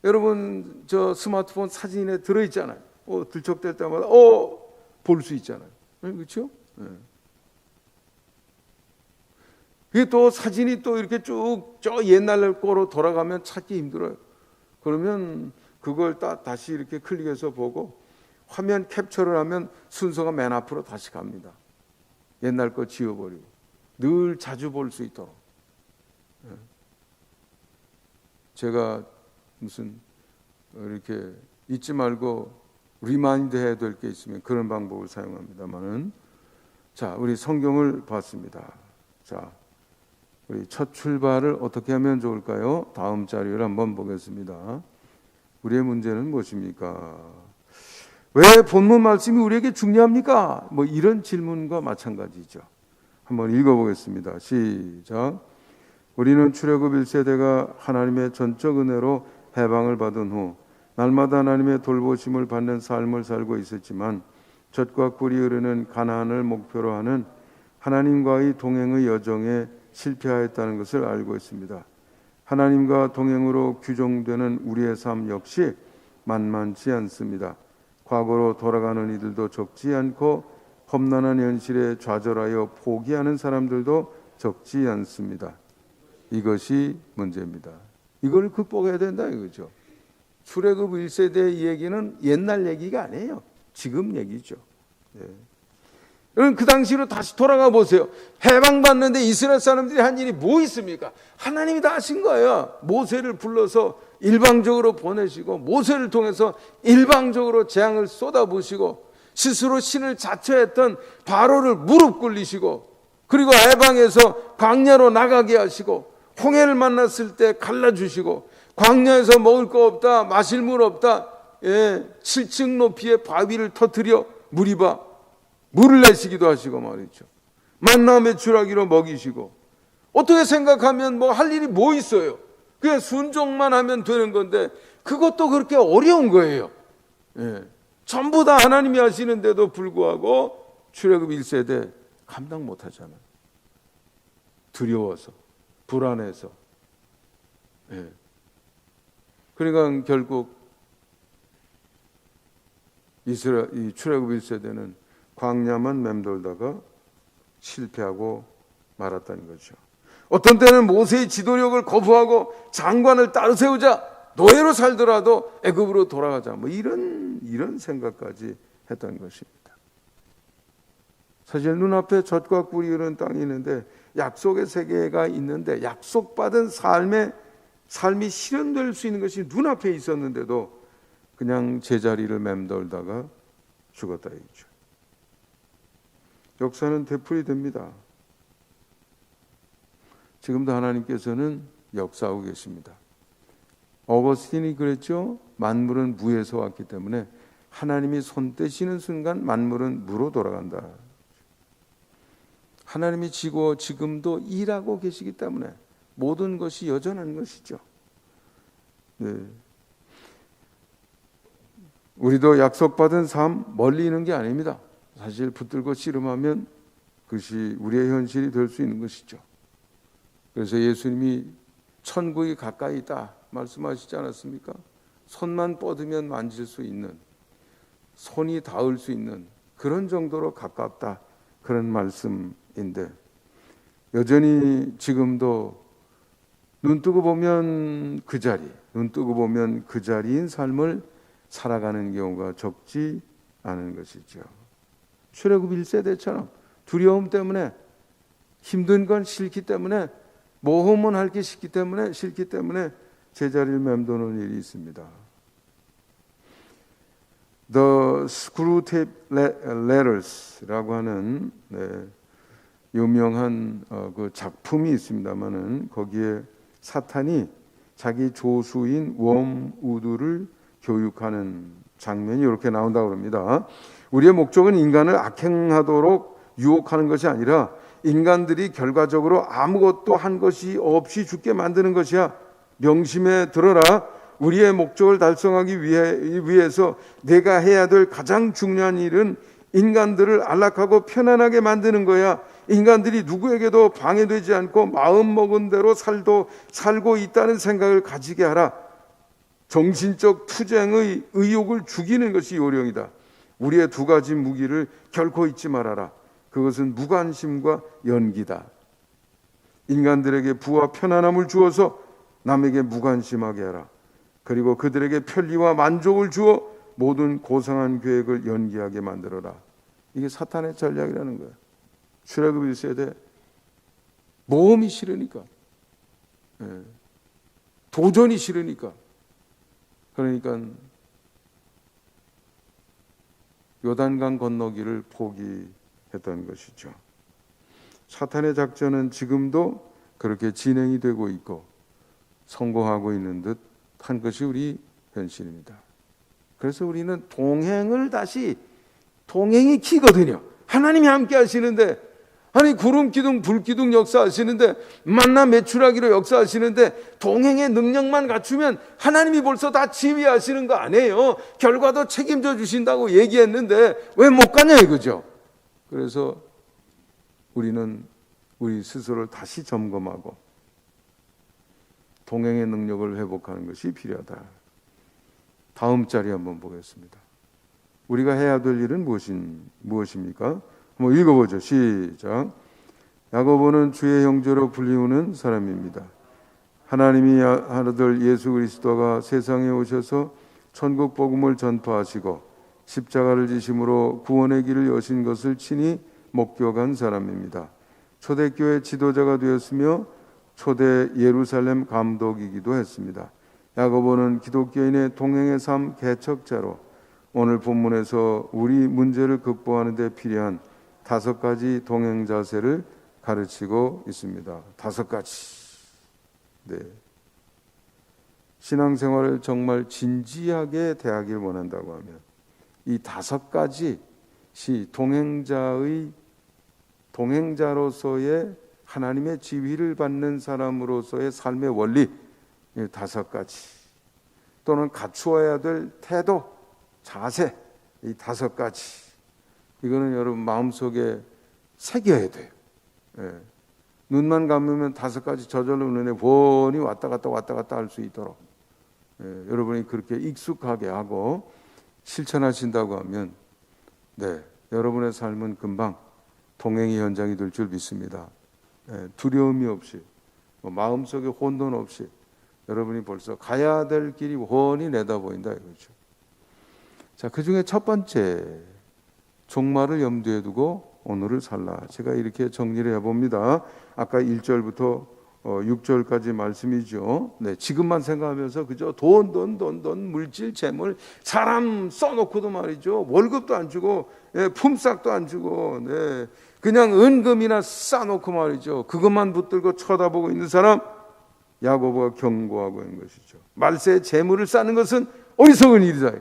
여러분 저 스마트폰 사진에 들어있잖아요. 들쩍댈 때마다 볼 수 있잖아요. 그렇죠? 네. 그게 또 사진이 또 이렇게 쭉 저 옛날 거로 돌아가면 찾기 힘들어요. 그러면 그걸 다시 이렇게 클릭해서 보고 화면 캡처를 하면 순서가 맨 앞으로 다시 갑니다. 옛날 거 지워버리고 늘 자주 볼 수 있도록. 제가 무슨 이렇게 잊지 말고 리마인드 해야 될 게 있으면 그런 방법을 사용합니다만은, 자, 우리 성경을 봤습니다. 자, 우리 첫 출발을 어떻게 하면 좋을까요? 다음 자료를 한번 보겠습니다. 우리의 문제는 무엇입니까? 왜 본문 말씀이 우리에게 중요합니까? 뭐 이런 질문과 마찬가지죠. 한번 읽어보겠습니다. 시작. 우리는 출애굽 1세대가 하나님의 전적 은혜로 해방을 받은 후 날마다 하나님의 돌보심을 받는 삶을 살고 있었지만 젖과 꿀이 흐르는 가나안을 목표로 하는 하나님과의 동행의 여정에 실패하였다는 것을 알고 있습니다. 하나님과 동행으로 규정되는 우리의 삶 역시 만만치 않습니다. 과거로 돌아가는 이들도 적지 않고 험난한 현실에 좌절하여 포기하는 사람들도 적지 않습니다. 이것이 문제입니다. 이걸 극복해야 된다 이거죠. 출애굽 1세대의 얘기는 옛날 얘기가 아니에요. 지금 얘기죠. 여러분 그 당시로 다시 돌아가 보세요. 해방받는데 이스라엘 사람들이 한 일이 뭐 있습니까? 하나님이 다 하신 거예요. 모세를 불러서 일방적으로 보내시고 모세를 통해서 일방적으로 재앙을 쏟아부으시고 스스로 신을 자처했던 바로를 무릎 꿇리시고 그리고 해방해서 광야로 나가게 하시고 홍해를 만났을 때 갈라주시고 광야에서 먹을 거 없다, 마실 물 없다, 7층 높이의 바위를 터뜨려 물을 내시기도 하시고 말이죠. 만나 메추라기로 먹이시고 어떻게 생각하면 뭐 할 일이 뭐 있어요? 그냥 순종만 하면 되는 건데 그것도 그렇게 어려운 거예요. 전부 다 하나님이 하시는데도 불구하고 출애굽 1세대 감당 못 하잖아요. 두려워서, 불안해서. 그러니까 결국 이 출애굽 1세대는 광야만 맴돌다가 실패하고 말았다는 거죠. 어떤 때는 모세의 지도력을 거부하고 장관을 따로 세우자, 노예로 살더라도 애굽으로 돌아가자, 뭐 이런 생각까지 했던 것입니다. 사실 눈앞에 젖과 꿀이 흐르는 땅이 있는데, 약속의 세계가 있는데, 약속받은 삶이 실현될 수 있는 것이 눈앞에 있었는데도 그냥 제자리를 맴돌다가 죽었다 이거죠. 역사는 되풀이됩니다. 지금도 하나님께서는 역사하고 계십니다. 어거스틴이 그랬죠. 만물은 무에서 왔기 때문에 하나님이 손 떼시는 순간 만물은 무로 돌아간다. 하나님이 지금도 일하고 계시기 때문에 모든 것이 여전한 것이죠. 네. 우리도 약속받은 삶 멀리 있는 게 아닙니다. 사실 붙들고 씨름하면 그것이 우리의 현실이 될 수 있는 것이죠. 그래서 예수님이 천국이 가까이 있다 말씀하시지 않았습니까? 손만 뻗으면 만질 수 있는, 손이 닿을 수 있는 그런 정도로 가깝다, 그런 말씀인데, 여전히 지금도 눈 뜨고 보면 그 자리인 삶을 살아가는 경우가 적지 않은 것이죠. 출애굽 1세대처럼 두려움 때문에, 힘든 건 싫기 때문에, 모험은 할 게 싫기 때문에 제자리를 맴도는 일이 있습니다. The Screwtape Letters라고 하는 유명한 그 작품이 있습니다만은, 거기에 사탄이 자기 조수인 웜우드를 교육하는 장면이 이렇게 나온다고 합니다. 우리의 목적은 인간을 악행하도록 유혹하는 것이 아니라 인간들이 결과적으로 아무것도 한 것이 없이 죽게 만드는 것이야. 명심해 들어라. 우리의 목적을 달성하기 위해서 내가 해야 될 가장 중요한 일은 인간들을 안락하고 편안하게 만드는 거야. 인간들이 누구에게도 방해되지 않고 마음 먹은 대로 살고 있다는 생각을 가지게 하라. 정신적 투쟁의 의욕을 죽이는 것이 요령이다. 우리의 두 가지 무기를 결코 잊지 말아라. 그것은 무관심과 연기다. 인간들에게 부와 편안함을 주어서 남에게 무관심하게 하라. 그리고 그들에게 편리와 만족을 주어 모든 고상한 계획을 연기하게 만들어라. 이게 사탄의 전략이라는 거예요. 출애굽 1세대 모험이 싫으니까, 도전이 싫으니까, 그러니까 요단강 건너기를 포기했던 것이죠. 사탄의 작전은 지금도 그렇게 진행이 되고 있고 성공하고 있는 듯 한 것이 우리 현실입니다. 그래서 우리는 동행이 키거든요. 하나님이 함께 하시는데, 아니 구름 기둥 불 기둥 역사하시는데, 만나 매출하기로 역사하시는데, 동행의 능력만 갖추면 하나님이 벌써 다 지휘하시는 거 아니에요. 결과도 책임져 주신다고 얘기했는데 왜 못 가냐 이거죠. 그래서 우리는 우리 스스로를 다시 점검하고 동행의 능력을 회복하는 것이 필요하다. 다음 자리 한번 보겠습니다. 우리가 해야 될 일은 무엇입니까? 한번 읽어보죠. 시작. 야고보는 주의 형제로 불리우는 사람입니다. 하나님이 아들 예수 그리스도가 세상에 오셔서 천국 복음을 전파하시고 십자가를 지심으로 구원의 길을 여신 것을 친히 목격한 사람입니다. 초대교회 지도자가 되었으며 초대 예루살렘 감독이기도 했습니다. 야고보는 기독교인의 동행의 삶 개척자로 오늘 본문에서 우리 문제를 극복하는 데 필요한 5가지 동행 자세를 가르치고 있습니다. 5가지. 네. 신앙생활을 정말 진지하게 대하길 원한다고 하면 이 5가지 동행자로서의 하나님의 지휘를 받는 사람으로서의 삶의 원리 5가지, 또는 갖추어야 될 태도, 자세, 이 5가지, 이거는 여러분 마음속에 새겨야 돼요. 눈만 감으면 5가지 저절로 눈에 번이 왔다 갔다 할 수 있도록 여러분이 그렇게 익숙하게 하고 실천하신다고 하면 여러분의 삶은 금방 동행의 현장이 될 줄 믿습니다. 두려움이 없이 마음속에 혼돈 없이 여러분이 벌써 가야 될 길이 훤히 내다보인다 이거죠. 자, 그 중에 첫 번째, 종말을 염두에 두고 오늘을 살라. 제가 이렇게 정리를 해봅니다. 아까 1절부터 6절까지 말씀이죠. 지금만 생각하면서 그저 돈, 물질, 재물, 사람 써놓고도 말이죠. 월급도 안 주고, 품삯도 안 주고, 그냥 은금이나 싸놓고 말이죠. 그것만 붙들고 쳐다보고 있는 사람, 야고보가 경고하고 있는 것이죠. 말세에 재물을 쌓는 것은 어리석은 일이다.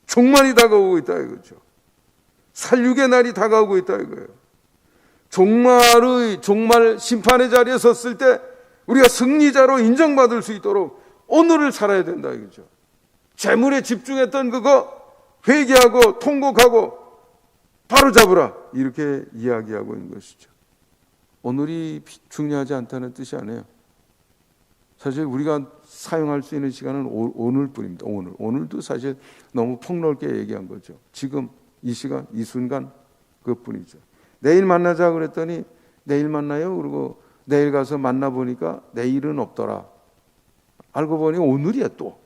종말이 다가오고 있다 이거죠. 살육의 날이 다가오고 있다 이거예요. 종말 심판의 자리에 섰을 때 우리가 승리자로 인정받을 수 있도록 오늘을 살아야 된다 이거죠. 재물에 집중했던 그거 회개하고 통곡하고 바로잡으라 이렇게 이야기하고 있는 것이죠. 오늘이 중요하지 않다는 뜻이 아니에요. 사실 우리가 사용할 수 있는 시간은 오늘뿐입니다. 오늘도 사실 너무 폭넓게 얘기한 거죠. 지금 이 시간 이 순간 그것뿐이죠. 내일 만나자 그랬더니 내일 만나요. 그리고 내일 가서 만나보니까 내일은 없더라. 알고 보니 오늘이야 또.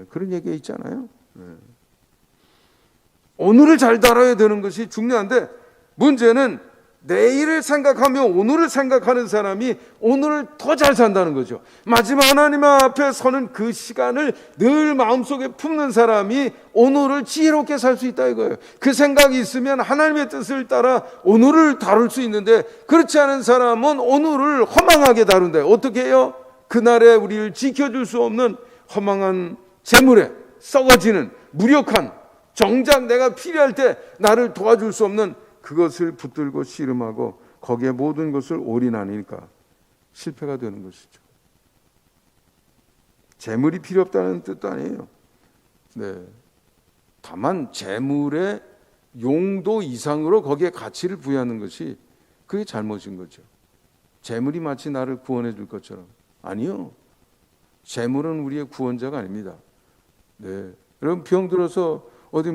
그런 얘기가 있잖아요. 오늘을 잘 다뤄야 되는 것이 중요한데 문제는 내일을 생각하며 오늘을 생각하는 사람이 오늘을 더 잘 산다는 거죠. 마지막 하나님 앞에 서는 그 시간을 늘 마음속에 품는 사람이 오늘을 지혜롭게 살 수 있다 이거예요. 그 생각이 있으면 하나님의 뜻을 따라 오늘을 다룰 수 있는데 그렇지 않은 사람은 오늘을 허망하게 다룬다. 어떻게 해요? 그날에 우리를 지켜줄 수 없는 허망한 재물에 썩어지는 무력한 정작 내가 필요할 때 나를 도와줄 수 없는 그것을 붙들고 씨름하고 거기에 모든 것을 올인하니까 실패가 되는 것이죠. 재물이 필요 없다는 뜻도 아니에요. 다만 재물의 용도 이상으로 거기에 가치를 부여하는 것이 그게 잘못인 거죠. 재물이 마치 나를 구원해 줄 것처럼. 아니요. 재물은 우리의 구원자가 아닙니다. 여러분 병 들어서 어디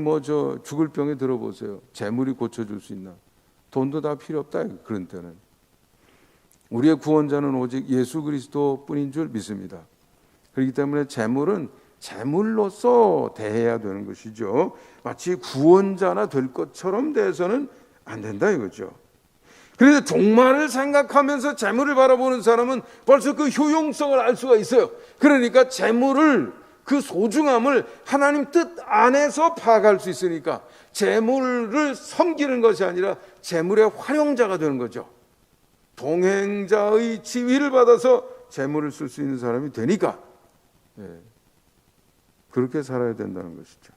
죽을 병에 들어보세요. 재물이 고쳐줄 수 있나? 돈도 다 필요 없다. 그런 때는 우리의 구원자는 오직 예수 그리스도 뿐인 줄 믿습니다. 그렇기 때문에 재물은 재물로서 대해야 되는 것이죠. 마치 구원자나 될 것처럼 대해서는 안 된다 이거죠. 그런데 종말을 생각하면서 재물을 바라보는 사람은 벌써 그 효용성을 알 수가 있어요. 그러니까 재물을 그 소중함을 하나님 뜻 안에서 파악할 수 있으니까 재물을 섬기는 것이 아니라 재물의 활용자가 되는 거죠. 동행자의 지위를 받아서 재물을 쓸 수 있는 사람이 되니까 그렇게 살아야 된다는 것이죠.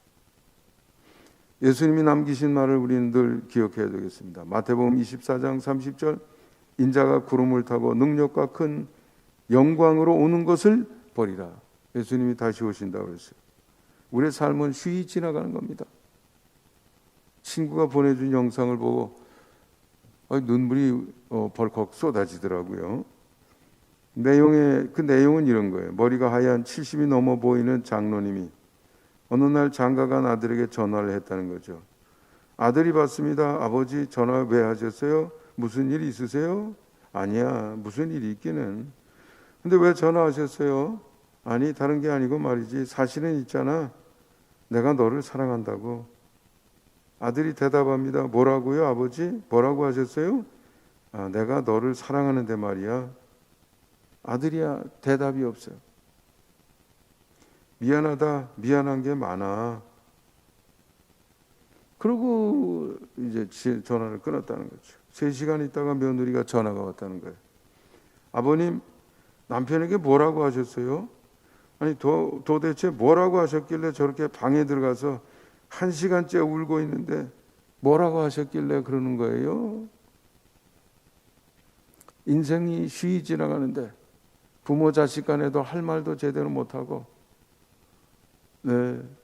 예수님이 남기신 말을 우리는 늘 기억해야 되겠습니다. 마태복음 24장 30절 인자가 구름을 타고 능력과 큰 영광으로 오는 것을 보리라. 예수님이 다시 오신다고 그랬어요. 우리의 삶은 쉬이 지나가는 겁니다. 친구가 보내준 영상을 보고 눈물이 벌컥 쏟아지더라고요. 그 내용은 이런 거예요. 머리가 하얀 70이 넘어 보이는 장로님이 어느 날 장가간 아들에게 전화를 했다는 거죠. 아들이 받습니다. 아버지 전화 왜 하셨어요? 무슨 일 있으세요? 아니야, 무슨 일이 있기는. 근데 왜 전화하셨어요? 아니 다른 게 아니고 말이지 사실은 있잖아. 내가 너를 사랑한다고. 아들이 대답합니다. 뭐라고요 아버지? 뭐라고 하셨어요? 내가 너를 사랑하는데 말이야. 아들이야 대답이 없어요. 미안하다. 미안한 게 많아. 그러고 이제 전화를 끊었다는 거죠. 3시간 있다가 며느리가 전화가 왔다는 거예요. 아버님 남편에게 뭐라고 하셨어요? 아니 도대체 뭐라고 하셨길래 저렇게 방에 들어가서 1시간째 울고 있는데 뭐라고 하셨길래 그러는 거예요? 인생이 쉬이 지나가는데 부모 자식 간에도 할 말도 제대로 못하고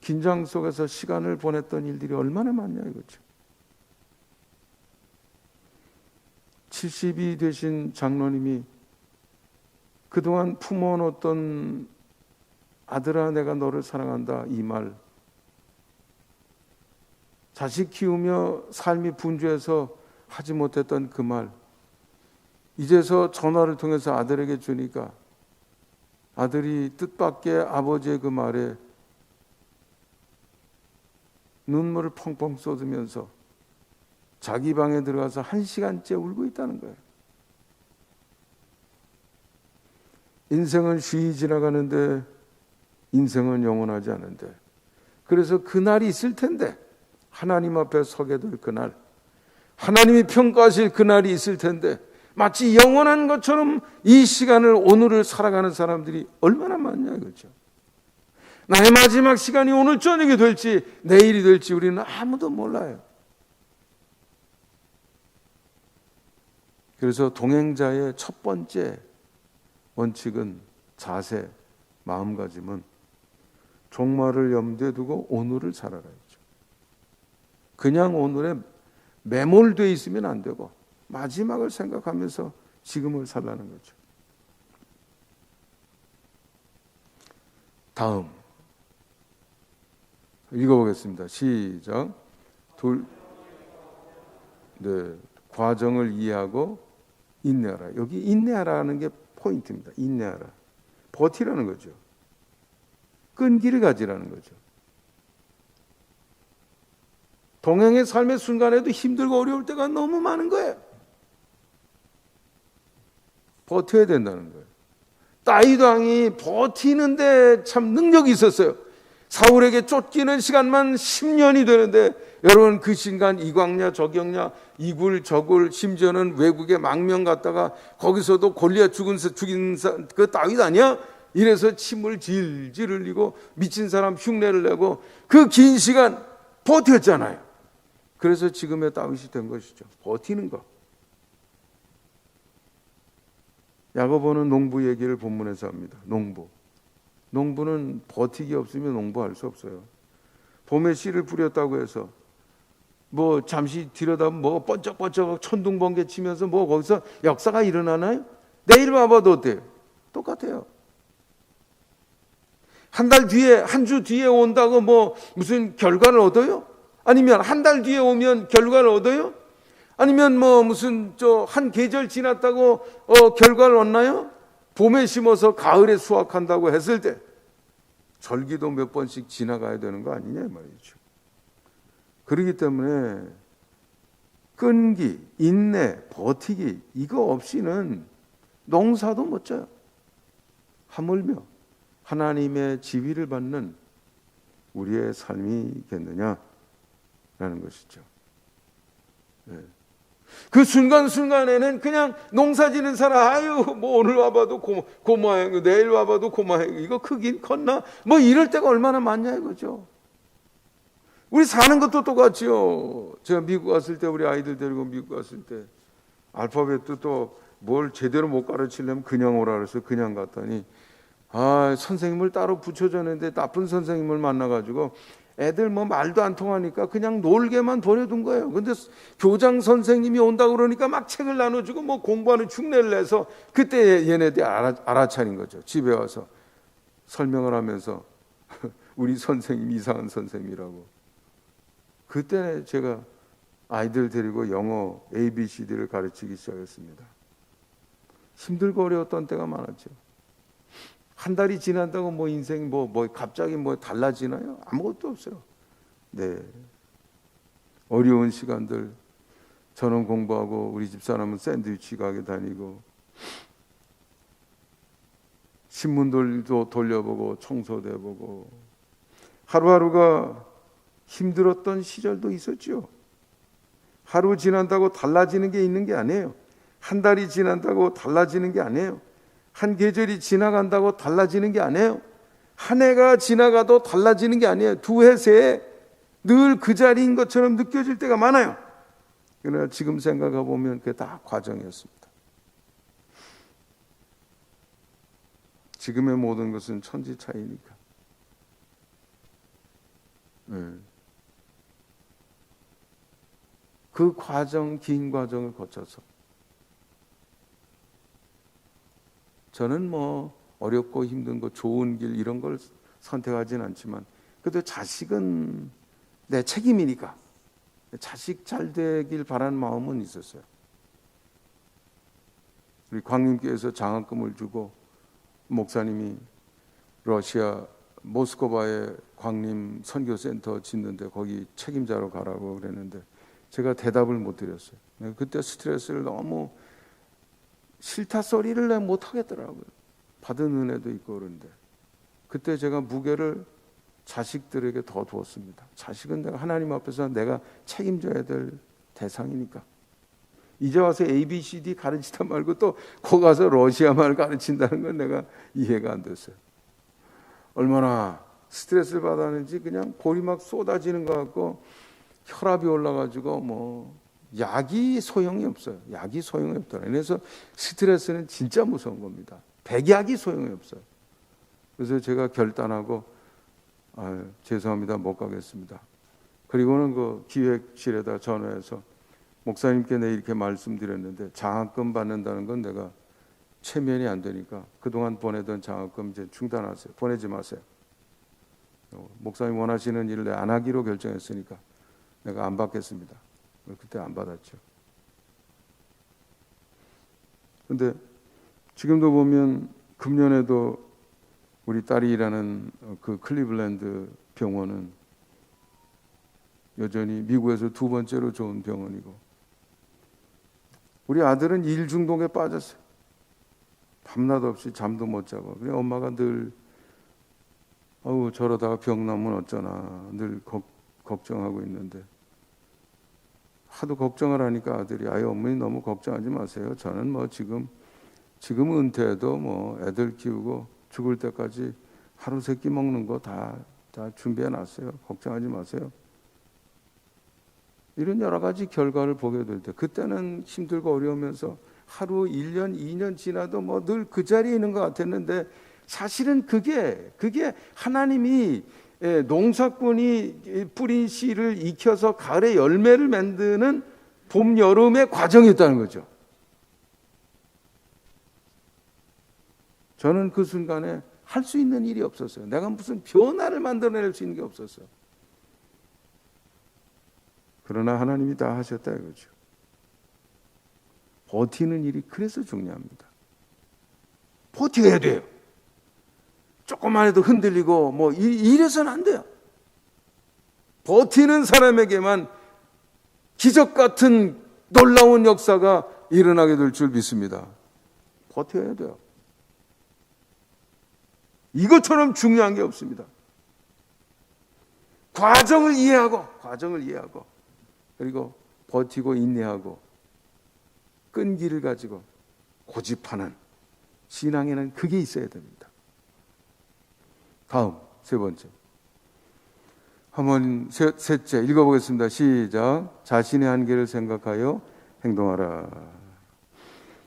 긴장 속에서 시간을 보냈던 일들이 얼마나 많냐 이거죠. 70이 되신 장로님이 그동안 품어놓던 아들아 내가 너를 사랑한다 이 말, 자식 키우며 삶이 분주해서 하지 못했던 그 말, 이제서 전화를 통해서 아들에게 주니까 아들이 뜻밖의 아버지의 그 말에 눈물을 펑펑 쏟으면서 자기 방에 들어가서 1시간째 울고 있다는 거예요. 인생은 쉬이 지나가는데 인생은 영원하지 않은데, 그래서 그날이 있을 텐데, 하나님 앞에 서게 될 그날, 하나님이 평가하실 그날이 있을 텐데, 마치 영원한 것처럼 이 시간을, 오늘을 살아가는 사람들이 얼마나 많냐 이거죠. 나의 마지막 시간이 오늘 저녁이 될지 내일이 될지 우리는 아무도 몰라요. 그래서 동행자의 첫 번째 원칙은, 자세, 마음가짐은 종말을 염두에 두고 오늘을 살아라 했죠. 그냥 오늘에 매몰되어 있으면 안 되고 마지막을 생각하면서 지금을 살라는 거죠. 다음 읽어보겠습니다. 시작. 과정을 이해하고 인내하라. 여기 인내하라는 게 포인트입니다. 인내하라. 버티라는 거죠. 끈기를 가지라는 거죠. 동행의 삶의 순간에도 힘들고 어려울 때가 너무 많은 거예요. 버텨야 된다는 거예요. 다윗 왕이 버티는데 참 능력이 있었어요. 사울에게 쫓기는 시간만 10년이 되는데, 여러분 그 순간 이 광야 저 경야, 이굴 저굴, 심지어는 외국에 망명 갔다가 거기서도 골리앗 죽인 그 다윗 아니야? 이래서 침을 질질 흘리고 미친 사람 흉내를 내고 그 긴 시간 버텼잖아요. 그래서 지금의 다윗이 된 것이죠. 버티는 거. 야고보는 농부 얘기를 본문에서 합니다. 농부는 버티기 없으면 농부할 수 없어요. 봄에 씨를 뿌렸다고 해서 뭐 잠시 들여다보면 뭐 번쩍번쩍 천둥번개 치면서 뭐 거기서 역사가 일어나나요? 내일 와봐도 어때요? 똑같아요. 한 달 뒤에, 한 주 뒤에 온다고 뭐 무슨 결과를 얻어요? 아니면 한 달 뒤에 오면 결과를 얻어요? 아니면 뭐 무슨 한 계절 지났다고 결과를 얻나요? 봄에 심어서 가을에 수확한다고 했을 때 절기도 몇 번씩 지나가야 되는 거 아니냐 이 말이죠. 그렇기 때문에 끈기, 인내, 버티기 이거 없이는 농사도 못 져요. 하물며 하나님의 지위를 받는 우리의 삶이겠느냐라는 것이죠. 네. 그 순간순간에는 그냥 농사지는 사람, 아유 뭐 오늘 와봐도 고마워요, 내일 와봐도 고마워요, 이거 크긴 컸나 뭐 이럴 때가 얼마나 많냐 이거죠. 우리 사는 것도 똑같지요. 제가 미국 갔을 때, 우리 아이들 데리고 미국 갔을 때 알파벳도 또 뭘 제대로 못 가르치려면 그냥 오라 그래서 그냥 갔더니 선생님을 따로 붙여줬는데 나쁜 선생님을 만나가지고 애들 뭐 말도 안 통하니까 그냥 놀게만 보내둔 거예요. 근데 교장 선생님이 온다고 그러니까 막 책을 나눠주고 뭐 공부하는 흉내를 내서, 그때 얘네들이 알아차린 거죠. 집에 와서 설명을 하면서 우리 선생님 이상한 선생님이라고. 그때 제가 아이들 데리고 영어 ABCD를 가르치기 시작했습니다. 힘들고 어려웠던 때가 많았죠. 한 달이 지난다고 뭐 인생 뭐 갑자기 뭐 달라지나요? 아무것도 없어요. 네. 어려운 시간들 저는 공부하고 우리 집사람은 샌드위치 가게 다니고 신문들도 돌려보고 청소도 해보고 하루하루가 힘들었던 시절도 있었죠. 하루 지난다고 달라지는 게 있는 게 아니에요. 한 달이 지난다고 달라지는 게 아니에요. 한 계절이 지나간다고 달라지는 게 아니에요. 한 해가 지나가도 달라지는 게 아니에요. 두 해, 세 해 늘 그 자리인 것처럼 느껴질 때가 많아요. 그러나 지금 생각해 보면 그게 다 과정이었습니다. 지금의 모든 것은 천지 차이니까. 네. 그 과정, 긴 과정을 거쳐서 저는 뭐 어렵고 힘든 거, 좋은 길 이런 걸 선택하진 않지만 그래도 자식은 내 책임이니까 자식 잘 되길 바라는 마음은 있었어요. 우리 광님께서 장학금을 주고 목사님이 러시아 모스크바에 광림 선교센터 짓는데 거기 책임자로 가라고 그랬는데 제가 대답을 못 드렸어요. 그때 스트레스를 너무 싫다 소리를 내가 못 하겠더라고요. 받은 은혜도 있고 그런데 그때 제가 무게를 자식들에게 더 두었습니다. 자식은 내가 하나님 앞에서 내가 책임져야 될 대상이니까. 이제 와서 ABCD 가르치다 말고 또 거 가서 러시아 말 가르친다는 건 내가 이해가 안 됐어요. 얼마나 스트레스를 받았는지 그냥 볼이 막 쏟아지는 것 같고 혈압이 올라가지고 뭐 약이 소용이 없어요. 약이 소용이 없더라. 그래서 스트레스는 진짜 무서운 겁니다. 백약이 소용이 없어요. 그래서 제가 결단하고 죄송합니다, 못 가겠습니다. 그리고는 그 기획실에다 전화해서 목사님께 내가 이렇게 말씀드렸는데 장학금 받는다는 건 내가 체면이 안 되니까 그동안 보내던 장학금 이제 중단하세요. 보내지 마세요. 목사님 원하시는 일을 안 하기로 결정했으니까 내가 안 받겠습니다. 그때 안 받았죠. 근데 지금도 보면 금년에도 우리 딸이 일하는 그 클리블랜드 병원은 여전히 미국에서 두 번째로 좋은 병원이고 우리 아들은 일 중독에 빠졌어요. 밤낮 없이 잠도 못 자고 그래 엄마가 늘 저러다가 병 나면 어쩌나 늘 걱정하고 있는데 하도 걱정을 하니까 아들이 어머니 너무 걱정하지 마세요. 저는 뭐 지금 은퇴해도 뭐 애들 키우고 죽을 때까지 하루 세 끼 먹는 거 다 준비해 놨어요. 걱정하지 마세요. 이런 여러 가지 결과를 보게 될 때 그때는 힘들고 어려우면서 하루 1년, 2년 지나도 뭐 늘 그 자리에 있는 것 같았는데 사실은 그게 하나님이 농사꾼이 뿌린 씨를 익혀서 가을에 열매를 만드는 봄, 여름의 과정이었다는 거죠. 저는 그 순간에 할 수 있는 일이 없었어요. 내가 무슨 변화를 만들어낼 수 있는 게 없었어요. 그러나 하나님이 다 하셨다 이거죠. 버티는 일이 그래서 중요합니다. 버텨야 돼요. 조금만 해도 흔들리고 뭐 이래서는 안 돼요. 버티는 사람에게만 기적 같은 놀라운 역사가 일어나게 될 줄 믿습니다. 버텨야 돼요. 이것처럼 중요한 게 없습니다. 과정을 이해하고 그리고 버티고 인내하고 끈기를 가지고 고집하는 신앙에는 그게 있어야 됩니다. 다음 세 번째. 한번 셋째 읽어보겠습니다. 시작. 자신의 한계를 생각하여 행동하라.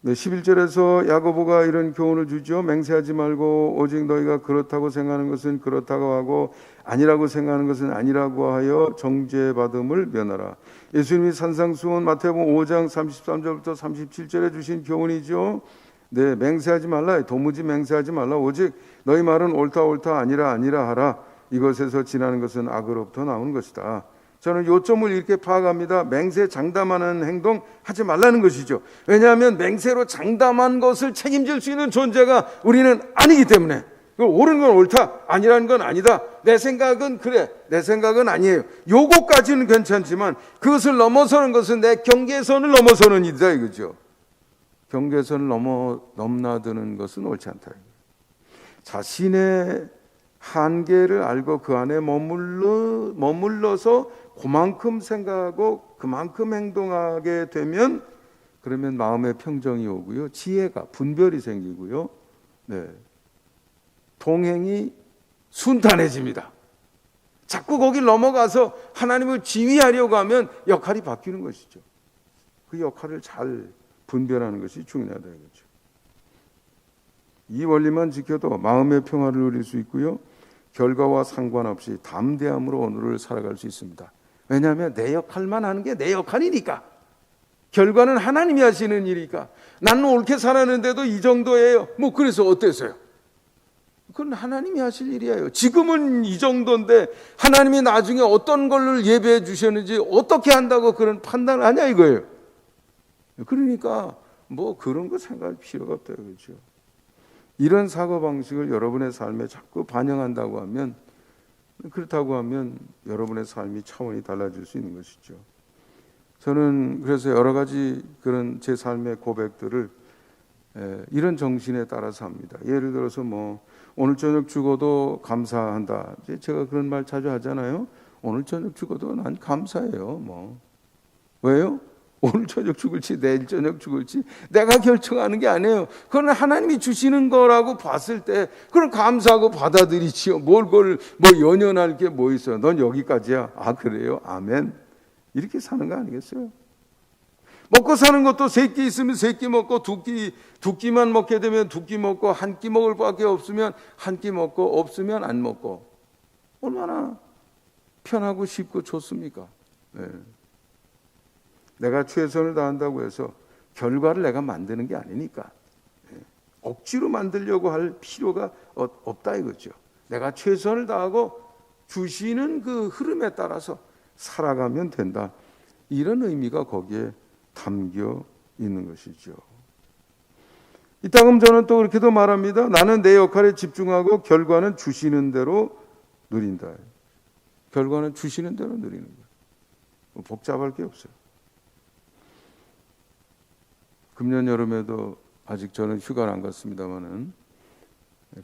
네, 11절에서 야고보가 이런 교훈을 주죠. 맹세하지 말고 오직 너희가 그렇다고 생각하는 것은 그렇다고 하고 아니라고 생각하는 것은 아니라고 하여 정죄받음을 면하라. 예수님이 산상수훈 마태복음 5장 33절부터 37절에 주신 교훈이죠. 네, 맹세하지 말라. 도무지 맹세하지 말라. 오직 너희 말은 옳다 아니라 하라. 이것에서 지나는 것은 악으로부터 나오는 것이다. 저는 요점을 이렇게 파악합니다. 맹세 장담하는 행동 하지 말라는 것이죠. 왜냐하면 맹세로 장담한 것을 책임질 수 있는 존재가 우리는 아니기 때문에 옳은 건 옳다, 아니라는 건 아니다. 내 생각은 그래, 내 생각은 아니에요. 요거까지는 괜찮지만 그것을 넘어서는 것은 내 경계선을 넘어서는 일이다 이거죠. 경계선을 넘나드는 것은 옳지 않다. 자신의 한계를 알고 그 안에 머물러서 그만큼 생각하고 그만큼 행동하게 되면 그러면 마음의 평정이 오고요. 지혜가 분별이 생기고요. 네. 동행이 순탄해집니다. 자꾸 거길 넘어가서 하나님을 지휘하려고 하면 역할이 바뀌는 것이죠. 그 역할을 잘 분별하는 것이 중요하다 이거죠. 이 원리만 지켜도 마음의 평화를 누릴 수 있고요. 결과와 상관없이 담대함으로 오늘을 살아갈 수 있습니다. 왜냐하면 내 역할만 하는 게 내 역할이니까. 결과는 하나님이 하시는 일이니까. 나는 옳게 살았는데도 이 정도예요. 뭐 그래서 어땠어요? 그건 하나님이 하실 일이에요. 지금은 이 정도인데 하나님이 나중에 어떤 걸로 예배해 주셨는지 어떻게 한다고 그런 판단을 하냐 이거예요. 그러니까 뭐 그런 거 생각할 필요가 없다 그렇죠. 이런 사고방식을 여러분의 삶에 자꾸 반영한다고 하면, 그렇다고 하면 여러분의 삶이 차원이 달라질 수 있는 것이죠. 저는 그래서 여러 가지 그런 제 삶의 고백들을 이런 정신에 따라서 합니다. 예를 들어서 뭐 오늘 저녁 죽어도 감사한다. 제가 그런 말 자주 하잖아요. 오늘 저녁 죽어도 난 감사해요. 뭐 왜요? 오늘 저녁 죽을지 내일 저녁 죽을지 내가 결정하는 게 아니에요. 그건 하나님이 주시는 거라고 봤을 때 그럼 감사하고 받아들이지요. 뭘 그걸 뭐 연연할 게 뭐 있어요. 넌 여기까지야. 아 그래요? 아멘. 이렇게 사는 거 아니겠어요? 먹고 사는 것도 세 끼 있으면 세 끼 먹고 두 끼만 먹게 되면 두 끼 먹고 한 끼 먹을 밖에 없으면 한 끼 먹고 없으면 안 먹고 얼마나 편하고 쉽고 좋습니까? 네. 내가 최선을 다한다고 해서 결과를 내가 만드는 게 아니니까 억지로 만들려고 할 필요가 없다 이거죠. 내가 최선을 다하고 주시는 그 흐름에 따라서 살아가면 된다. 이런 의미가 거기에 담겨 있는 것이죠. 이따금 저는 또 그렇게도 말합니다. 나는 내 역할에 집중하고 결과는 주시는 대로 누린다. 결과는 주시는 대로 누리는 거예요. 복잡할 게 없어요. 금년 여름에도 아직 저는 휴가를 안 갔습니다만은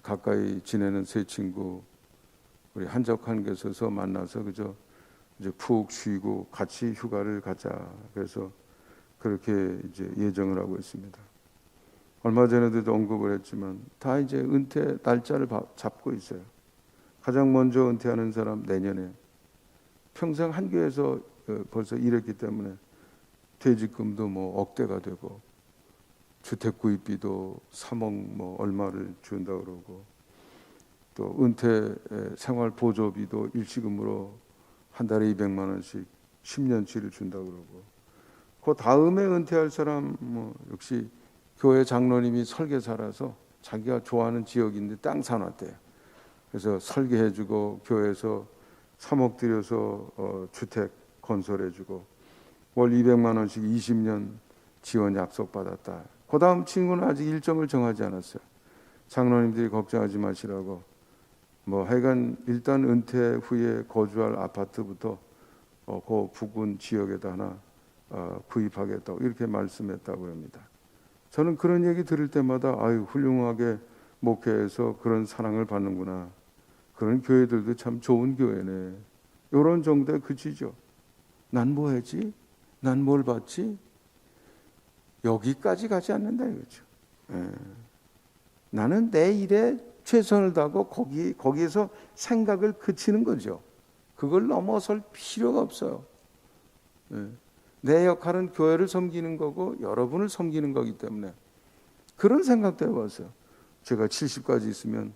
가까이 지내는 세 친구 우리 한적한곳에서 만나서 그저 이제 푹 쉬고 같이 휴가를 가자. 그래서 그렇게 이제 예정을 하고 있습니다. 얼마 전에도 언급을 했지만 다 이제 은퇴 날짜를 잡고 있어요. 가장 먼저 은퇴하는 사람 내년에 평생 한 교회에서 벌써 일했기 때문에 퇴직금도 뭐 억대가 되고 주택 구입비도 3억 뭐 얼마를 준다 그러고 또 은퇴 생활 보조비도 일시금으로 한 달에 200만 원씩 10년치를 준다 그러고 그 다음에 은퇴할 사람 뭐 역시 교회 장로님이 설계사라서 자기가 좋아하는 지역인데 땅 사놨대요. 그래서 설계해주고 교회에서 3억 들여서 주택 건설해주고 월 200만 원씩 20년 지원 약속받았다. 그 다음 친구는 아직 일정을 정하지 않았어요. 장로님들이 걱정하지 마시라고 뭐 하여간 일단 은퇴 후에 거주할 아파트부터 그 부근 지역에다 하나 구입하겠다고 이렇게 말씀했다고 합니다. 저는 그런 얘기 들을 때마다 아유 훌륭하게 목회해서 그런 사랑을 받는구나. 그런 교회들도 참 좋은 교회네. 이런 정도에 그치죠. 난 뭐 했지? 난 뭘 받지? 여기까지 가지 않는다 이거죠. 나는 내 일에 최선을 다하고 거기에서 생각을 그치는 거죠. 그걸 넘어설 필요가 없어요. 내 역할은 교회를 섬기는 거고 여러분을 섬기는 거기 때문에 그런 생각도 해봤어요. 제가 70까지 있으면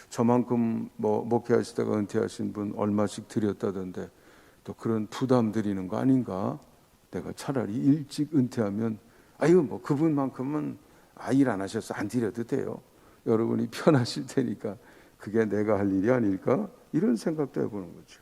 저만큼 뭐 목회하시다가 은퇴하신 분 얼마씩 드렸다던데 또 그런 부담 드리는 거 아닌가? 내가 차라리 일찍 은퇴하면 아유 뭐 그분만큼은 일 안 하셔서 안 드려도 돼요. 여러분이 편하실 테니까 그게 내가 할 일이 아닐까? 이런 생각도 해보는 거죠.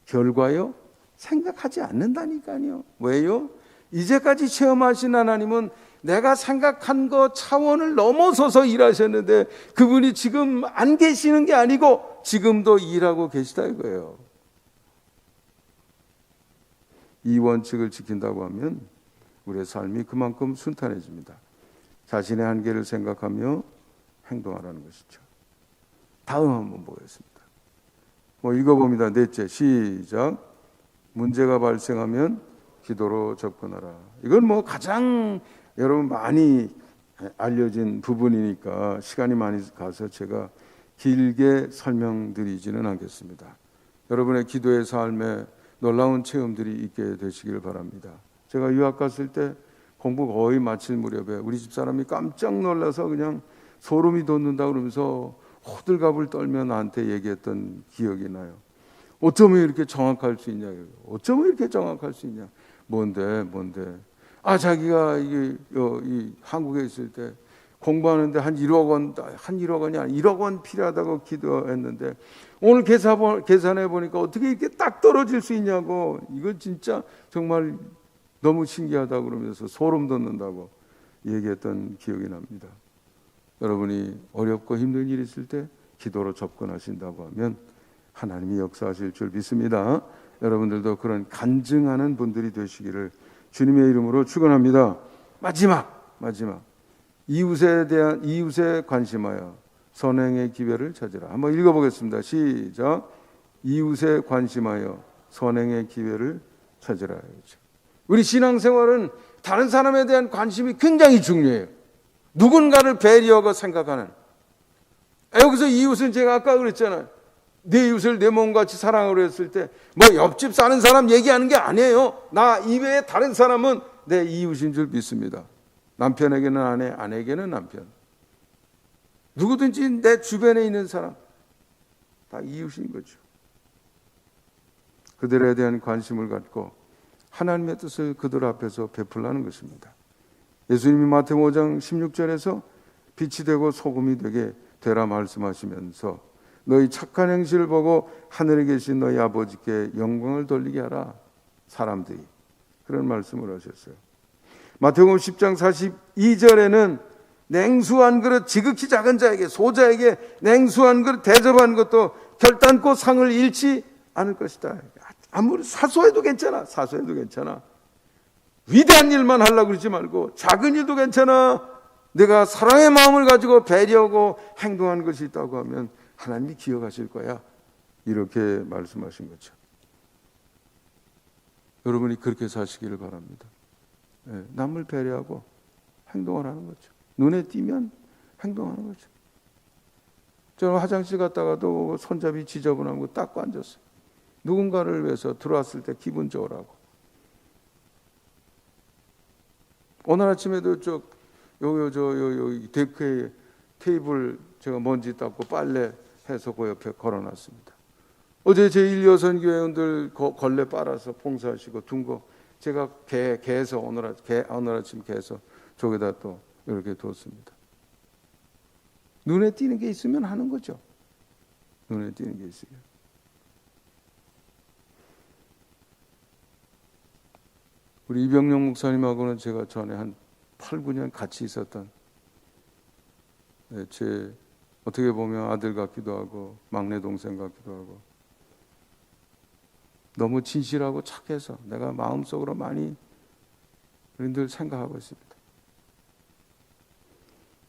결과요? 생각하지 않는다니까요. 왜요? 이제까지 체험하신 하나님은 내가 생각한 것 차원을 넘어서서 일하셨는데 그분이 지금 안 계시는 게 아니고 지금도 일하고 계시다 이거예요. 이 원칙을 지킨다고 하면 우리의 삶이 그만큼 순탄해집니다. 자신의 한계를 생각하며 행동하라는 것이죠. 다음 한번 보겠습니다. 뭐 읽어봅니다. 넷째, 시작. 문제가 발생하면 기도로 접근하라. 이건 뭐 가장 여러분 많이 알려진 부분이니까 시간이 많이 가서 제가 길게 설명드리지는 않겠습니다. 여러분의 기도의 삶에 놀라운 체험들이 있게 되시길 바랍니다. 제가 유학 갔을 때 공부 거의 마칠 무렵에 우리 집사람이 깜짝 놀라서 그냥 소름이 돋는다 그러면서 호들갑을 떨며 나한테 얘기했던 기억이 나요. 어쩌면 이렇게 정확할 수 있냐? 어쩌면 이렇게 정확할 수 있냐? 뭔데? 자기가 이 한국에 있을 때 공부하는데 한 1억 원이 아니라 1억 원 필요하다고 기도했는데 오늘 계산해 보니까 어떻게 이렇게 딱 떨어질 수 있냐고, 이거 진짜 정말 너무 신기하다고 그러면서 소름 돋는다고 얘기했던 기억이 납니다. 여러분이 어렵고 힘든 일이 있을 때 기도로 접근하신다고 하면 하나님이 역사하실 줄 믿습니다. 여러분들도 그런 간증하는 분들이 되시기를 주님의 이름으로 축원합니다. 마지막 이웃에 관심하여 선행의 기회를 찾으라. 한번 읽어보겠습니다. 시작. 이웃에 관심하여 선행의 기회를 찾으라. 우리 신앙생활은 다른 사람에 대한 관심이 굉장히 중요해요. 누군가를 배려하고 생각하는. 여기서 이웃은 제가 아까 그랬잖아요. 내 이웃을 내 몸같이 사랑하려 했을 때 뭐 옆집 사는 사람 얘기하는 게 아니에요. 나 이외에 다른 사람은 내 이웃인 줄 믿습니다. 남편에게는 아내, 아내에게는 남편. 누구든지 내 주변에 있는 사람 다 이웃인 거죠. 그들에 대한 관심을 갖고 하나님의 뜻을 그들 앞에서 베풀라는 것입니다. 예수님이 마태복음 5장 16절에서 빛이 되고 소금이 되게 되라 말씀하시면서 너희 착한 행실을 보고 하늘에 계신 너희 아버지께 영광을 돌리게 하라. 사람들이 그런 말씀을 하셨어요. 마태복음 10장 42절에는 냉수 한 그릇 지극히 작은 자에게, 소자에게 냉수 한 그릇 대접하는 것도 결단코 상을 잃지 않을 것이다. 아무리 사소해도 괜찮아. 위대한 일만 하려고 그러지 말고 작은 일도 괜찮아. 내가 사랑의 마음을 가지고 배려하고 행동하는 것이 있다고 하면 하나님이 기억하실 거야. 이렇게 말씀하신 거죠. 여러분이 그렇게 사시기를 바랍니다. 남을 배려하고 행동을 하는 거죠. 눈에 띄면 행동하는 거죠. 저는 화장실 갔다가도 손잡이 지저분한 거 닦고 앉았어요. 누군가를 위해서 들어왔을 때 기분 좋으라고. 오늘 아침에도 여기 데크에 테이블 제가 먼지 닦고 빨래 해서 그 옆에 걸어놨습니다. 어제 제 1여선 교회원들 걸레 빨아서 봉사하시고 둔 거 제가 개에서 오늘 아침 개에서 저기다 또 이렇게 뒀습니다. 눈에 띄는 게 있으면 하는 거죠. 눈에 띄는 게 있으면. 우리 이병영 목사님하고는 제가 전에 한 8, 9년 같이 있었던 제 어떻게 보면 아들 같기도 하고 막내 동생 같기도 하고 너무 진실하고 착해서 내가 마음속으로 많이 늘 생각하고 있습니다.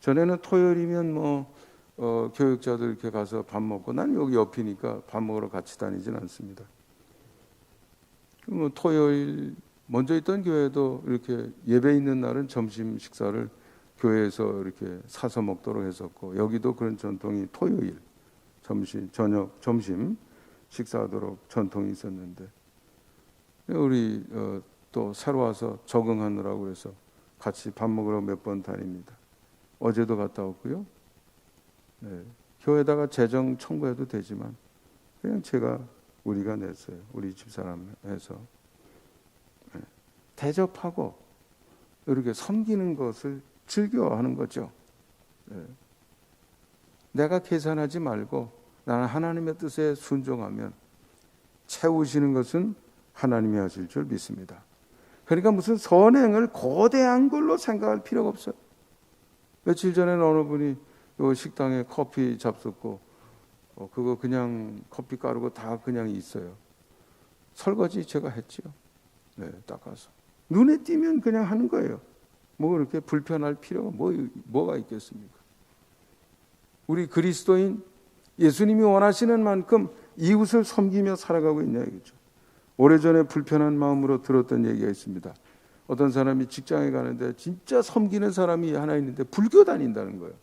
전에는 토요일이면 교육자들 이렇게 가서 밥 먹고 난 여기 옆이니까 밥 먹으러 같이 다니진 않습니다. 토요일 먼저 있던 교회도 이렇게 예배 있는 날은 점심 식사를 교회에서 이렇게 사서 먹도록 했었고 여기도 그런 전통이 토요일 점심 식사하도록 전통이 있었는데 우리 또 새로 와서 적응하느라고 해서 같이 밥 먹으러 몇 번 다닙니다. 어제도 갔다 왔고요. 교회에다가 재정 청구해도 되지만 그냥 우리가 냈어요. 우리 집사람 해서 대접하고 이렇게 섬기는 것을 즐겨하는 거죠. 내가 계산하지 말고 나는 하나님의 뜻에 순종하면 채우시는 것은 하나님이 하실 줄 믿습니다. 그러니까 무슨 선행을 거대한 걸로 생각할 필요가 없어요. 며칠 전에는 어느 분이 요 식당에 커피 잡숫고 그거 그냥 커피 가루고 다 그냥 있어요. 설거지 제가 했지요. 닦아서. 눈에 띄면 그냥 하는 거예요. 뭐 그렇게 불편할 필요가 뭐가 있겠습니까? 우리 그리스도인 예수님이 원하시는 만큼 이웃을 섬기며 살아가고 있냐 이거죠. 오래전에 불편한 마음으로 들었던 얘기가 있습니다. 어떤 사람이 직장에 가는데 진짜 섬기는 사람이 하나 있는데 불교 다닌다는 거예요.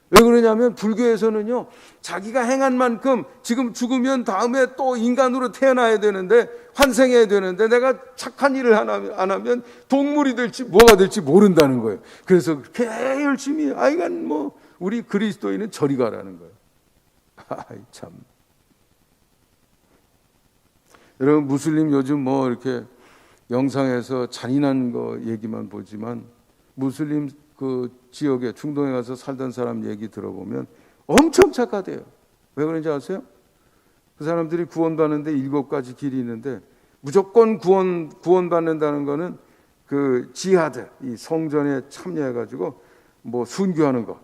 왜 그러냐면 불교에서는요, 자기가 행한 만큼 지금 죽으면 다음에 또 인간으로 태어나야 되는데 환생해야 되는데 내가 착한 일을 안 하면 동물이 될지 뭐가 될지 모른다는 거예요. 그래서 그렇게 열심히 아이간 우리 그리스도인은 저리 가라는 거예요. 아이 참. 여러분 무슬림 요즘 이렇게 영상에서 잔인한 거 얘기만 보지만 무슬림 그 지역에 중동에 가서 살던 사람 얘기 들어보면 엄청 착하대요. 왜 그런지 아세요? 그 사람들이 구원받는데 7가지 길이 있는데 무조건 구원받는다는 거는 그 지하드, 이 성전에 참여해가지고 뭐 순교하는 거.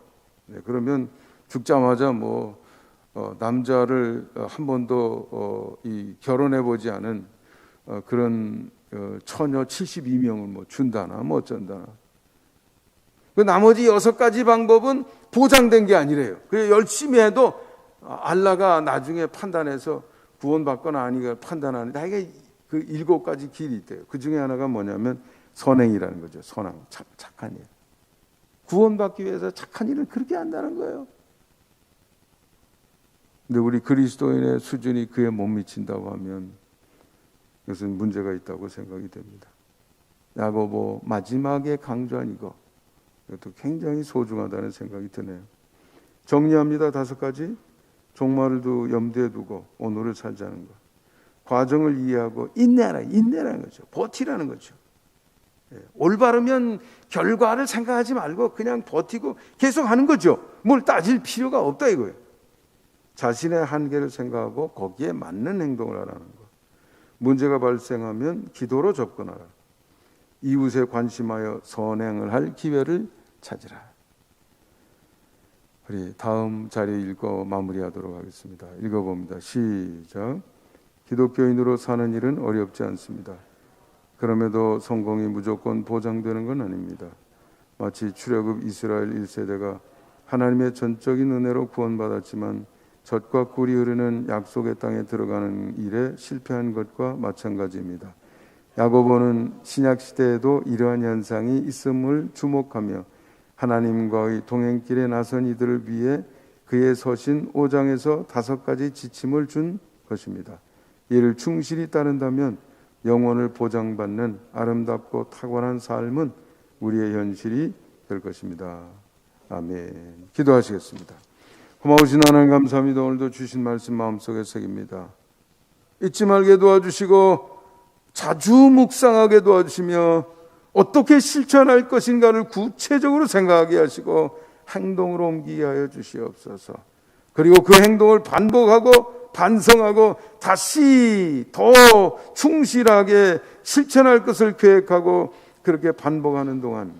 네, 그러면 죽자마자 뭐 남자를 한 번도 결혼해보지 않은 그런 처녀 72명을 뭐 준다나 뭐 어쩐다나. 그 나머지 6가지 방법은 보장된 게 아니래요. 그래 열심히 해도 알라가 나중에 판단해서 구원받거나 아니가 판단하는 다이게 그 7가지 길이 있대요. 그 중에 하나가 뭐냐면 선행이라는 거죠. 선행, 착한 일. 구원받기 위해서 착한 일을 그렇게 한다는 거예요. 근데 우리 그리스도인의 수준이 그에 못 미친다고 하면 이것은 문제가 있다고 생각이 됩니다. 야고보 마지막에 강조한 이것도 굉장히 소중하다는 생각이 드네요. 정리합니다. 5가지. 종말도 염두에 두고 오늘을 살자는 것. 과정을 이해하고 인내라는 거죠. 버티라는 거죠. 올바르면 결과를 생각하지 말고 그냥 버티고 계속 하는 거죠. 뭘 따질 필요가 없다 이거예요. 자신의 한계를 생각하고 거기에 맞는 행동을 하라는 것. 문제가 발생하면 기도로 접근하라. 이웃에 관심하여 선행을 할 기회를 찾으라. 우리 다음 자리에 읽어 마무리하도록 하겠습니다. 읽어봅니다. 시작. 기독교인으로 사는 일은 어렵지 않습니다. 그럼에도 성공이 무조건 보장되는 건 아닙니다. 마치 출애굽 이스라엘 1세대가 하나님의 전적인 은혜로 구원받았지만 젖과 꿀이 흐르는 약속의 땅에 들어가는 일에 실패한 것과 마찬가지입니다. 야고보는 신약시대에도 이러한 현상이 있음을 주목하며 하나님과의 동행길에 나선 이들을 위해 그의 서신 5장에서 5가지 지침을 준 것입니다. 이를 충실히 따른다면 영혼을 보장받는 아름답고 탁월한 삶은 우리의 현실이 될 것입니다. 아멘. 기도하시겠습니다. 고마우신 하나님 감사합니다. 오늘도 주신 말씀 마음속에 새깁니다. 잊지 말게 도와주시고 자주 묵상하게 도와주시며 어떻게 실천할 것인가를 구체적으로 생각하게 하시고 행동으로 옮기게 하여 주시옵소서. 그리고 그 행동을 반복하고 반성하고 다시 더 충실하게 실천할 것을 계획하고 그렇게 반복하는 동안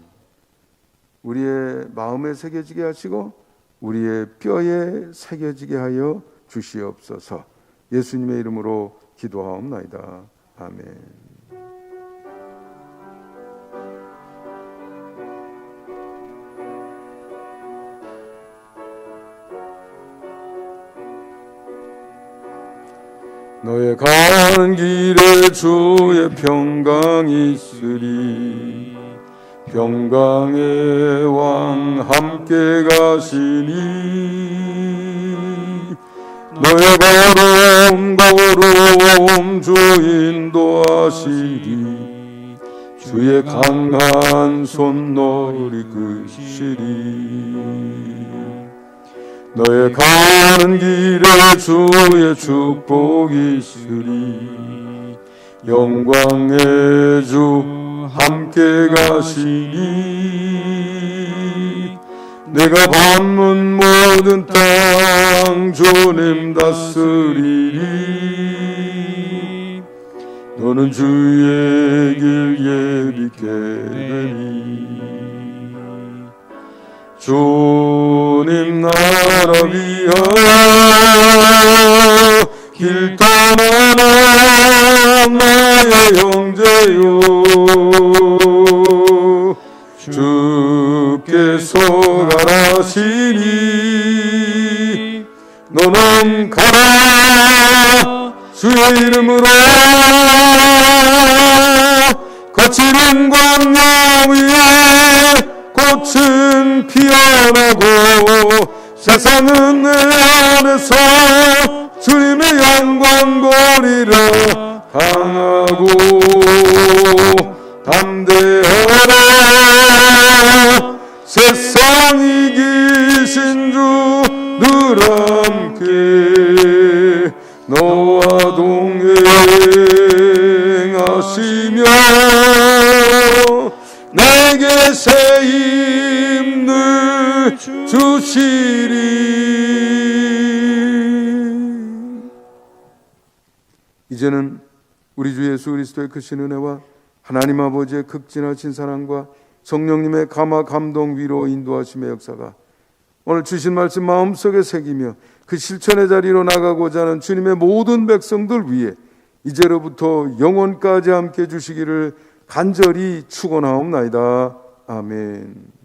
우리의 마음에 새겨지게 하시고 우리의 뼈에 새겨지게 하여 주시옵소서. 예수님의 이름으로 기도하옵나이다. 아멘. 너의 가는 길에 주의 평강이 있으리. 평강의 왕 함께 가시니 너의 걸음 주 인도하시리. 주의 강한 손 너를 이끄시리. 너의 가는 길에 주의 축복이 있으리. 영광의 주 함께 가시니 내가 밟는 모든 땅 주님 다스리리. 너는 주의 길 예비케 되니 주님 나라 위하여 길 떠나는 나의 형제요 주께서 가라시니 너는 가라 주의 이름으로 거칠은 광야 위에 꽃은 피어나고 세상은 내 안에서 주님의 영광 보리라. 강하고 담대하라. 세상 이기신 주 늘 함께 너와 동행하시며 내게 새 힘을 주시리. 이제는 우리 주 예수 그리스도의 크신 은혜와 하나님 아버지의 극진하신 사랑과 성령님의 감화 감동 위로 인도하심의 역사가 오늘 주신 말씀 마음속에 새기며 그 실천의 자리로 나가고자 하는 주님의 모든 백성들 위해 이제로부터 영원까지 함께 주시기를 간절히 축원하옵나이다. 아멘.